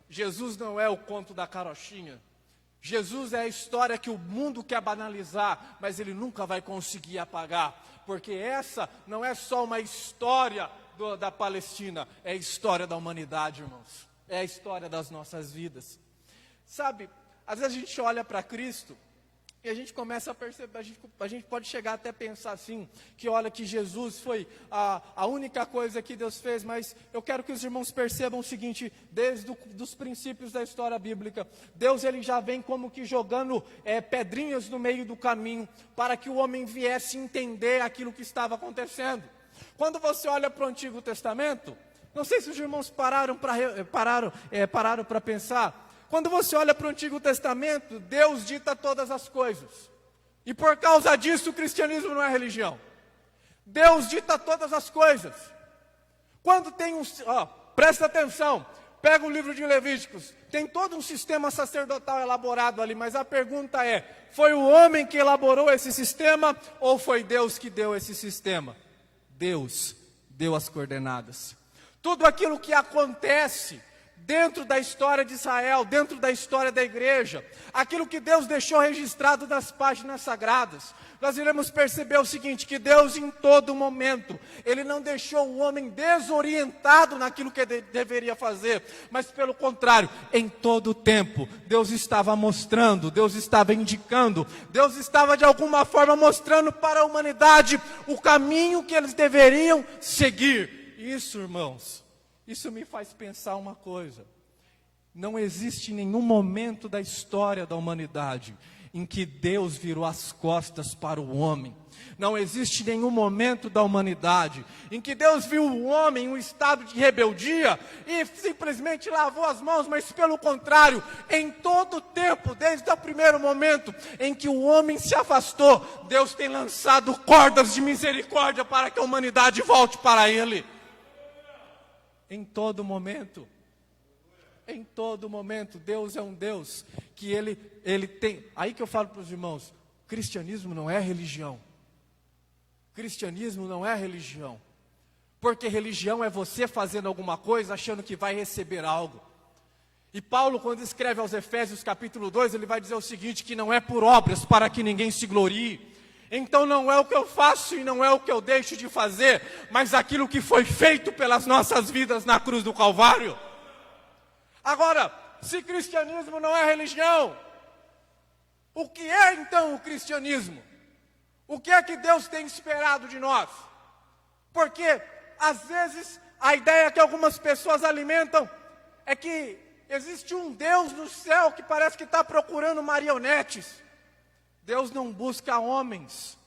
Jesus não é o conto da carochinha. Jesus é a história que o mundo quer banalizar, mas ele nunca vai conseguir apagar, porque essa não é só uma história da Palestina, é a história da humanidade, irmãos, é a história das nossas vidas. Sabe, às vezes a gente olha para Cristo e a gente começa a perceber, a gente pode chegar até a pensar assim, que olha que Jesus foi a única coisa que Deus fez, mas eu quero que os irmãos percebam o seguinte, desde os princípios da história bíblica, Deus ele já vem como que jogando pedrinhas no meio do caminho, para que o homem viesse entender aquilo que estava acontecendo. Quando você olha para o Antigo Testamento, não sei se os irmãos pararam para pensar, quando você olha para o Antigo Testamento, Deus dita todas as coisas. E por causa disso o cristianismo não é religião. Deus dita todas as coisas. Quando tem presta atenção, pega o livro de Levíticos, tem todo um sistema sacerdotal elaborado ali, mas a pergunta é, foi o homem que elaborou esse sistema ou foi Deus que deu esse sistema? Deus deu as coordenadas. Tudo aquilo que acontece dentro da história de Israel, dentro da história da igreja, aquilo que Deus deixou registrado nas páginas sagradas, nós iremos perceber o seguinte, que Deus em todo momento, Ele não deixou o homem desorientado naquilo que deveria fazer, mas pelo contrário, em todo tempo, Deus estava mostrando, Deus estava indicando, Deus estava de alguma forma mostrando para a humanidade o caminho que eles deveriam seguir. Isso, irmãos, isso me faz pensar uma coisa, não existe nenhum momento da história da humanidade em que Deus virou as costas para o homem. Não existe nenhum momento da humanidade em que Deus viu o homem em um estado de rebeldia e simplesmente lavou as mãos, mas pelo contrário, em todo o tempo, desde o primeiro momento em que o homem se afastou, Deus tem lançado cordas de misericórdia para que a humanidade volte para Ele. Em todo momento, Deus é um Deus que Ele tem. Aí que eu falo para os irmãos, cristianismo não é religião. Cristianismo não é religião. Porque religião é você fazendo alguma coisa achando que vai receber algo. E Paulo, quando escreve aos Efésios capítulo 2, ele vai dizer o seguinte, que não é por obras para que ninguém se glorie. Então não é o que eu faço e não é o que eu deixo de fazer, mas aquilo que foi feito pelas nossas vidas na cruz do Calvário. Agora, se cristianismo não é religião, o que é então o cristianismo? O que é que Deus tem esperado de nós? Porque, às vezes, a ideia que algumas pessoas alimentam é que existe um Deus no céu que parece que está procurando marionetes. Deus não busca homens,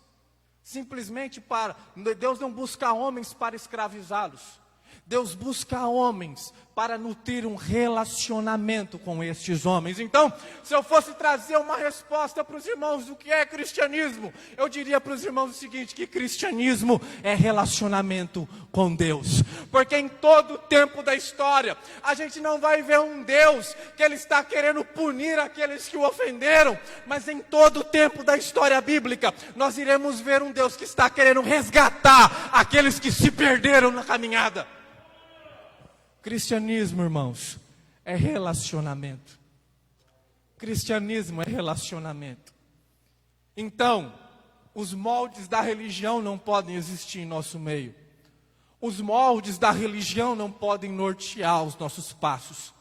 Deus não busca homens para escravizá-los. Deus busca homens para nutrir um relacionamento com estes homens. Então, se eu fosse trazer uma resposta para os irmãos do que é cristianismo, eu diria para os irmãos o seguinte, que cristianismo é relacionamento com Deus. Porque em todo o tempo da história, a gente não vai ver um Deus que Ele está querendo punir aqueles que o ofenderam, mas em todo o tempo da história bíblica, nós iremos ver um Deus que está querendo resgatar aqueles que se perderam na caminhada. Cristianismo, irmãos, é relacionamento. Cristianismo é relacionamento. Então, os moldes da religião não podem existir em nosso meio. Os moldes da religião não podem nortear os nossos passos.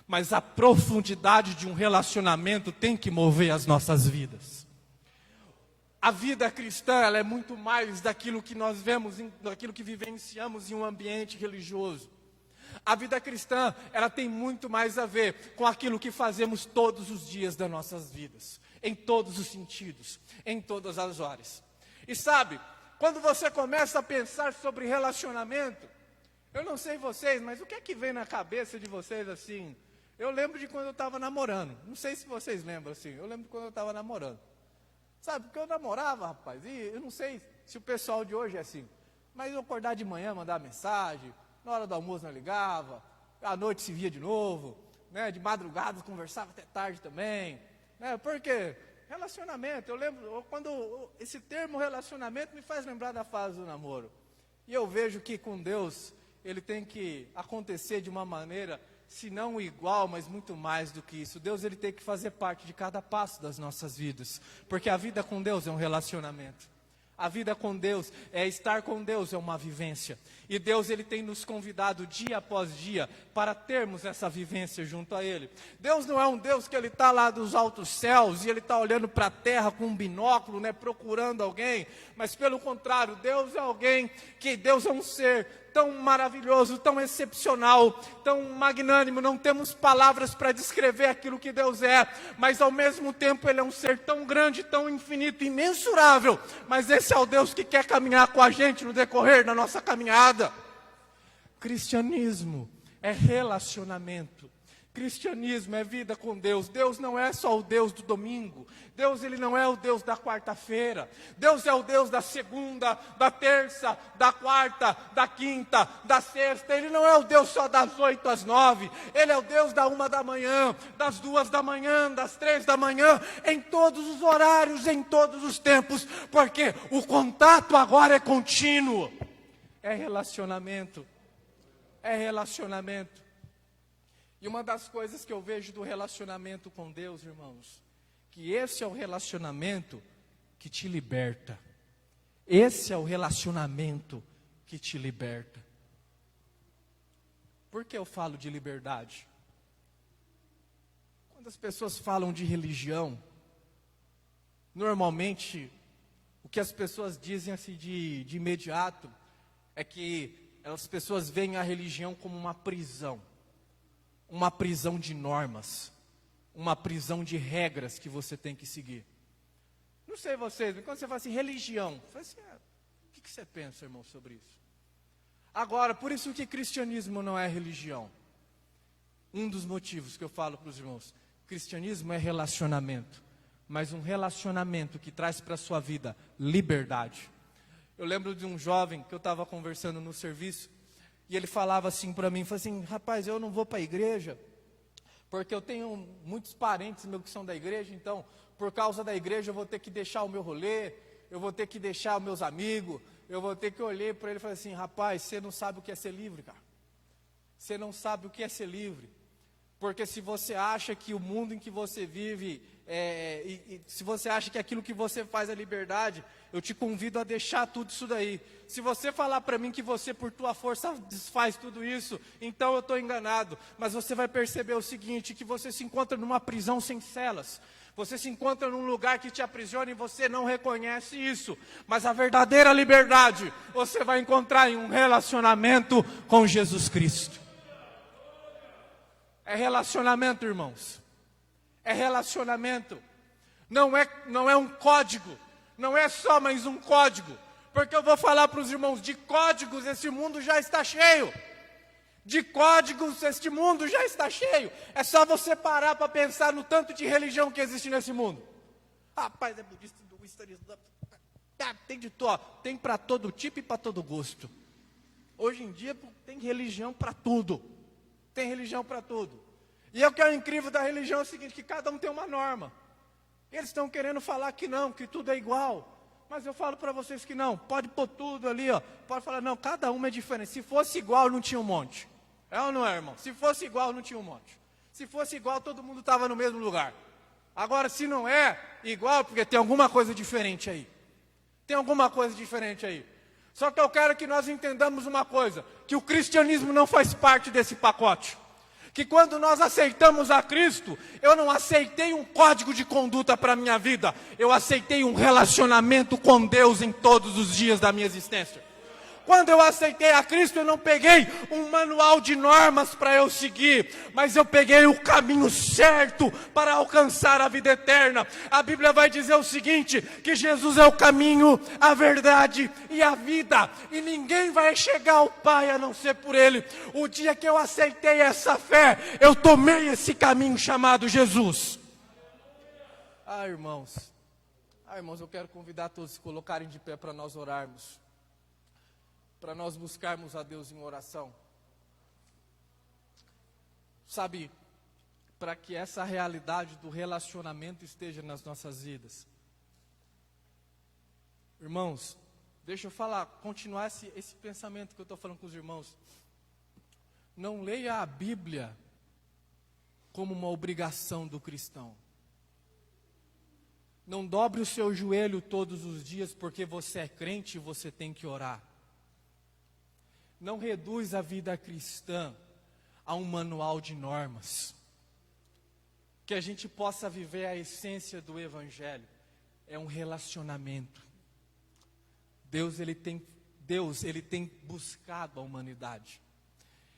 Mas a profundidade de um relacionamento tem que mover as nossas vidas. A vida cristã, ela é muito mais daquilo que nós vemos, daquilo que vivenciamos em um ambiente religioso. A vida cristã, ela tem muito mais a ver com aquilo que fazemos todos os dias das nossas vidas. Em todos os sentidos, em todas as horas. E sabe, quando você começa a pensar sobre relacionamento, eu não sei vocês, mas o que é que vem na cabeça de vocês assim? Eu lembro de quando eu estava namorando, não sei se vocês lembram assim, eu lembro de quando eu estava namorando. Sabe, porque eu namorava, rapaz, e eu não sei se o pessoal de hoje é assim, mas eu acordar de manhã, mandar mensagem, na hora do almoço não ligava, à noite se via de novo, né, de madrugada conversava até tarde também. Porque relacionamento, eu lembro, quando esse termo relacionamento me faz lembrar da fase do namoro. E eu vejo que com Deus, ele tem que acontecer de uma maneira, se não igual, mas muito mais do que isso. Deus, ele tem que fazer parte de cada passo das nossas vidas. Porque a vida com Deus é um relacionamento. A vida com Deus, estar com Deus é uma vivência. E Deus, ele tem nos convidado dia após dia para termos essa vivência junto a Ele. Deus não é um Deus que ele está lá dos altos céus e ele está olhando para a terra com um binóculo, né, procurando alguém. Mas pelo contrário, Deus é alguém Deus é um ser tão maravilhoso, tão excepcional, tão magnânimo. Não temos palavras para descrever aquilo que Deus é, mas ao mesmo tempo Ele é um ser tão grande, tão infinito, imensurável. Mas esse é o Deus que quer caminhar com a gente no decorrer da nossa caminhada. Cristianismo é relacionamento. Cristianismo é vida com Deus. Deus não é só o Deus do domingo. Deus, ele não é o Deus da quarta-feira. Deus é o Deus da segunda, da terça, da quarta, da quinta, da sexta. Ele não é o Deus só das 8 às 9. Ele é o Deus da 1 da manhã, das 2 da manhã, das 3 da manhã, em todos os horários, em todos os tempos, porque o contato agora é contínuo. É relacionamento. É relacionamento. E uma das coisas que eu vejo do relacionamento com Deus, irmãos, que esse é o relacionamento que te liberta. Esse é o relacionamento que te liberta. Por que eu falo de liberdade? Quando as pessoas falam de religião, normalmente, o que as pessoas dizem assim de imediato, é que as pessoas veem a religião como uma prisão de normas, uma prisão de regras que você tem que seguir. Não sei vocês, mas quando você fala assim, religião, você fala assim, o que você pensa, irmão, sobre isso? Agora, por isso que cristianismo não é religião. Um dos motivos que eu falo para os irmãos, cristianismo é relacionamento, mas um relacionamento que traz para a sua vida liberdade. Eu lembro de um jovem que eu estava conversando no serviço, e ele falava assim para mim, falou assim, rapaz, eu não vou para a igreja, porque eu tenho muitos parentes meus que são da igreja, então, por causa da igreja, eu vou ter que deixar o meu rolê, eu vou ter que deixar os meus amigos, eu vou ter que olhar para ele e falar assim, rapaz, você não sabe o que é ser livre, cara. Você não sabe o que é ser livre. Porque se você acha que o mundo em que você vive, se você acha que aquilo que você faz é liberdade, eu te convido a deixar tudo isso daí. Se você falar para mim que você por tua força desfaz tudo isso, então eu estou enganado. Mas você vai perceber o seguinte, que você se encontra numa prisão sem celas. Você se encontra num lugar que te aprisiona e você não reconhece isso. Mas a verdadeira liberdade você vai encontrar em um relacionamento com Jesus Cristo. É relacionamento, irmãos. É relacionamento. Não é um código. Não é só mais um código. Porque eu vou falar para os irmãos, de códigos esse mundo já está cheio. De códigos este mundo já está cheio. É só você parar para pensar no tanto de religião que existe nesse mundo. Rapaz, é budista, hinduísta, tem de tudo. Tem para todo tipo e para todo gosto. Hoje em dia tem religião para tudo. Tem religião para tudo. E o que é incrível da religião é o seguinte, que cada um tem uma norma. Eles estão querendo falar que não, que tudo é igual. Mas eu falo para vocês que não, pode pôr tudo ali, ó. Pode falar, não, cada uma é diferente. Se fosse igual, não tinha um monte. É ou não é, irmão? Se fosse igual, não tinha um monte. Se fosse igual, todo mundo estava no mesmo lugar. Agora, se não é igual, porque tem alguma coisa diferente aí. Tem alguma coisa diferente aí. Só que eu quero que nós entendamos uma coisa, que o cristianismo não faz parte desse pacote. Que quando nós aceitamos a Cristo, eu não aceitei um código de conduta para a minha vida. Eu aceitei um relacionamento com Deus em todos os dias da minha existência. Quando eu aceitei a Cristo, eu não peguei um manual de normas para eu seguir, mas eu peguei o caminho certo para alcançar a vida eterna. A Bíblia vai dizer o seguinte, que Jesus é o caminho, a verdade e a vida, e ninguém vai chegar ao Pai a não ser por Ele. O dia que eu aceitei essa fé, eu tomei esse caminho chamado Jesus. Irmãos, eu quero convidar todos a se colocarem de pé para nós orarmos. Para nós buscarmos a Deus em oração. Sabe, para que essa realidade do relacionamento esteja nas nossas vidas. Irmãos, deixa eu continuar esse pensamento que eu estou falando com os irmãos. Não leia a Bíblia como uma obrigação do cristão. Não dobre o seu joelho todos os dias porque você é crente e você tem que orar. Não reduz a vida cristã a um manual de normas. Que a gente possa viver a essência do Evangelho. É um relacionamento. Deus ele tem buscado a humanidade.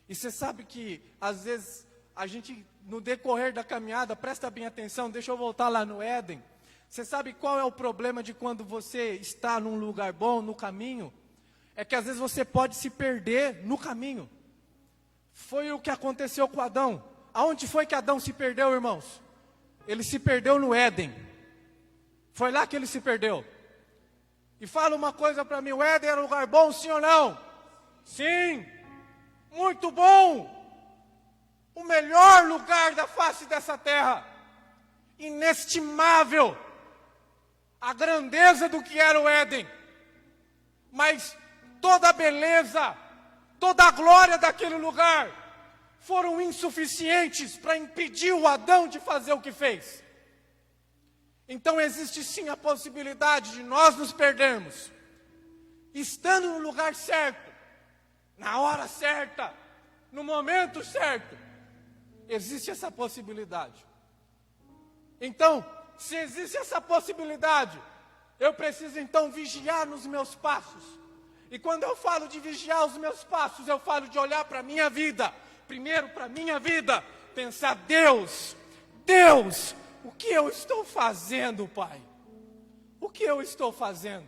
E você sabe que, às vezes, a gente, no decorrer da caminhada, presta bem atenção, deixa eu voltar lá no Éden. Você sabe qual é o problema de quando você está num lugar bom, no caminho? É que às vezes você pode se perder no caminho. Foi o que aconteceu com Adão. Aonde foi que Adão se perdeu, irmãos? Ele se perdeu no Éden. Foi lá que ele se perdeu. E fala uma coisa para mim, o Éden era um lugar bom, sim ou não? Sim, muito bom. O melhor lugar da face dessa terra. Inestimável. A grandeza do que era o Éden. Mas toda a beleza, toda a glória daquele lugar foram insuficientes para impedir o Adão de fazer o que fez. Então existe sim a possibilidade de nós nos perdermos, estando no lugar certo, na hora certa, no momento certo. Existe essa possibilidade. Então, se existe essa possibilidade, eu preciso então vigiar nos meus passos. E quando eu falo de vigiar os meus passos, eu falo de olhar para a minha vida. Primeiro para a minha vida, pensar, Deus, o que eu estou fazendo, Pai? O que eu estou fazendo?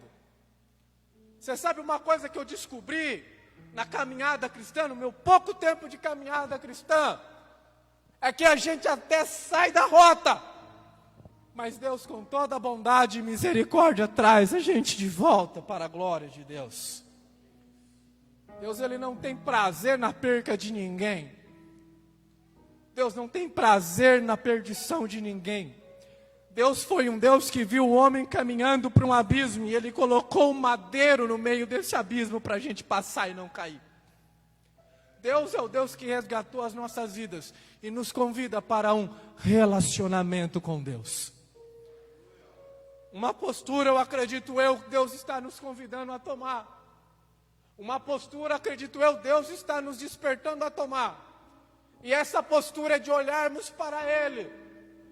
Você sabe uma coisa que eu descobri na caminhada cristã, no meu pouco tempo de caminhada cristã, é que a gente até sai da rota, mas Deus, com toda a bondade e misericórdia, traz a gente de volta para a glória de Deus. Deus, Ele não tem prazer na perca de ninguém. Deus não tem prazer na perdição de ninguém. Deus foi um Deus que viu o homem caminhando para um abismo e Ele colocou um madeiro no meio desse abismo para a gente passar e não cair. Deus é o Deus que resgatou as nossas vidas e nos convida para um relacionamento com Deus. Uma postura, eu acredito que Deus está nos convidando a tomar. Uma postura, acredito eu, Deus está nos despertando a tomar. E essa postura é de olharmos para Ele,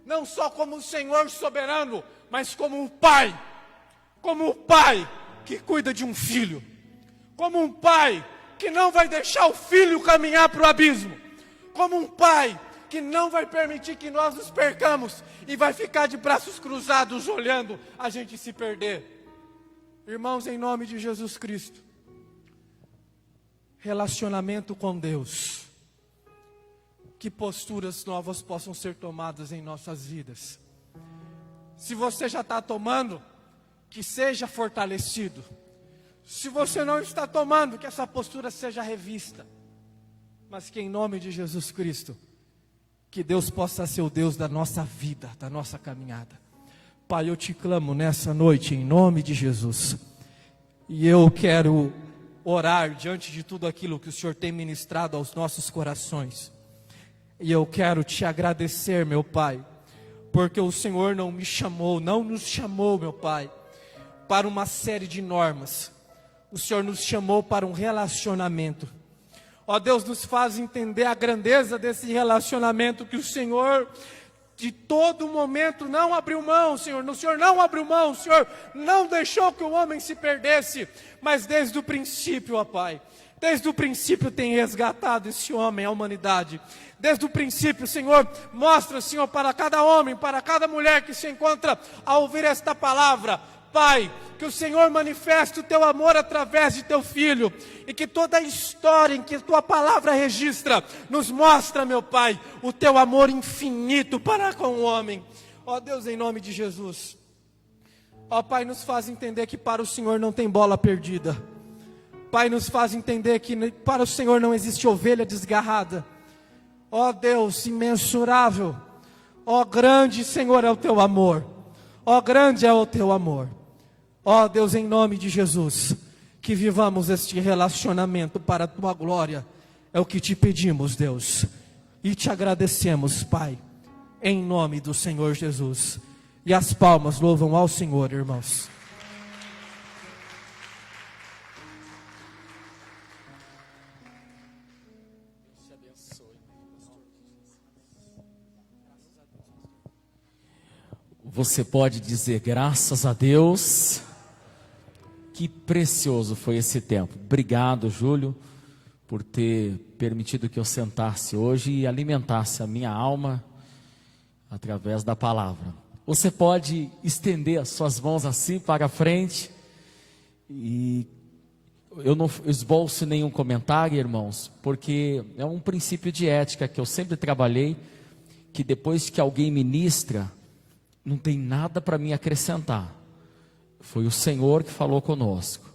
não só como o Senhor soberano, mas como um pai que cuida de um filho, como um pai que não vai deixar o filho caminhar para o abismo, como um pai que não vai permitir que nós nos percamos e vai ficar de braços cruzados olhando a gente se perder. Irmãos, em nome de Jesus Cristo, relacionamento com Deus, que posturas novas possam ser tomadas em nossas vidas. Se você já está tomando, que seja fortalecido. Se você não está tomando, que essa postura seja revista. Mas que em nome de Jesus Cristo, que Deus possa ser o Deus da nossa vida, da nossa caminhada. Pai, eu te clamo nessa noite em nome de Jesus. E eu quero orar diante de tudo aquilo que o Senhor tem ministrado aos nossos corações. E eu quero te agradecer, meu Pai, porque o Senhor não me chamou, não nos chamou, meu Pai, para uma série de normas. O Senhor nos chamou para um relacionamento. Ó Deus, nos faz entender a grandeza desse relacionamento que o Senhor, de todo momento, não abriu mão, Senhor. O Senhor não abriu mão, o Senhor não deixou que o homem se perdesse, mas desde o princípio, ó Pai, desde o princípio tem resgatado esse homem, a humanidade. Desde o princípio, Senhor, mostra, Senhor, para cada homem, para cada mulher que se encontra a ouvir esta palavra, Pai, que o Senhor manifeste o Teu amor através de Teu Filho, e que toda a história em que a Tua palavra registra, nos mostra, meu Pai, o Teu amor infinito para com o homem. Ó Deus, em nome de Jesus, ó Pai, nos faz entender que para o Senhor não tem bola perdida. Pai, nos faz entender que para o Senhor não existe ovelha desgarrada. Ó Deus imensurável, ó grande, Senhor, é o Teu amor. Ó grande é o Teu amor. Ó Deus, em nome de Jesus, que vivamos este relacionamento para a Tua glória. É o que Te pedimos, Deus. E Te agradecemos, Pai, em nome do Senhor Jesus. E as palmas louvam ao Senhor, irmãos. Você pode dizer graças a Deus. Que precioso foi esse tempo. Obrigado, Júlio, por ter permitido que eu sentasse hoje e alimentasse a minha alma através da palavra. Você pode estender as suas mãos assim para frente. E eu não esboço nenhum comentário, irmãos, porque é um princípio de ética que eu sempre trabalhei, que depois que alguém ministra, não tem nada para me acrescentar. Foi o Senhor que falou conosco.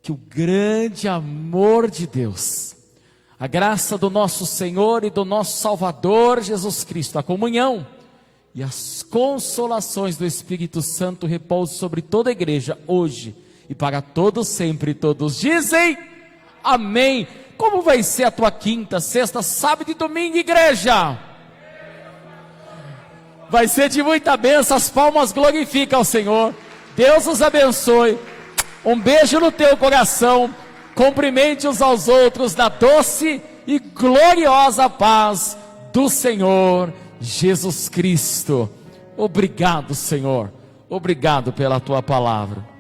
Que o grande amor de Deus, a graça do nosso Senhor e do nosso Salvador Jesus Cristo, a comunhão e as consolações do Espírito Santo repousem sobre toda a igreja hoje e para todos sempre. Todos dizem amém. Como vai ser a tua quinta, sexta, sábado e domingo, igreja? Vai ser de muita bênção. As palmas glorificam ao Senhor. Deus os abençoe. Um beijo no teu coração. Cumprimente uns aos outros na doce e gloriosa paz do Senhor Jesus Cristo. Obrigado, Senhor. Obrigado pela tua palavra.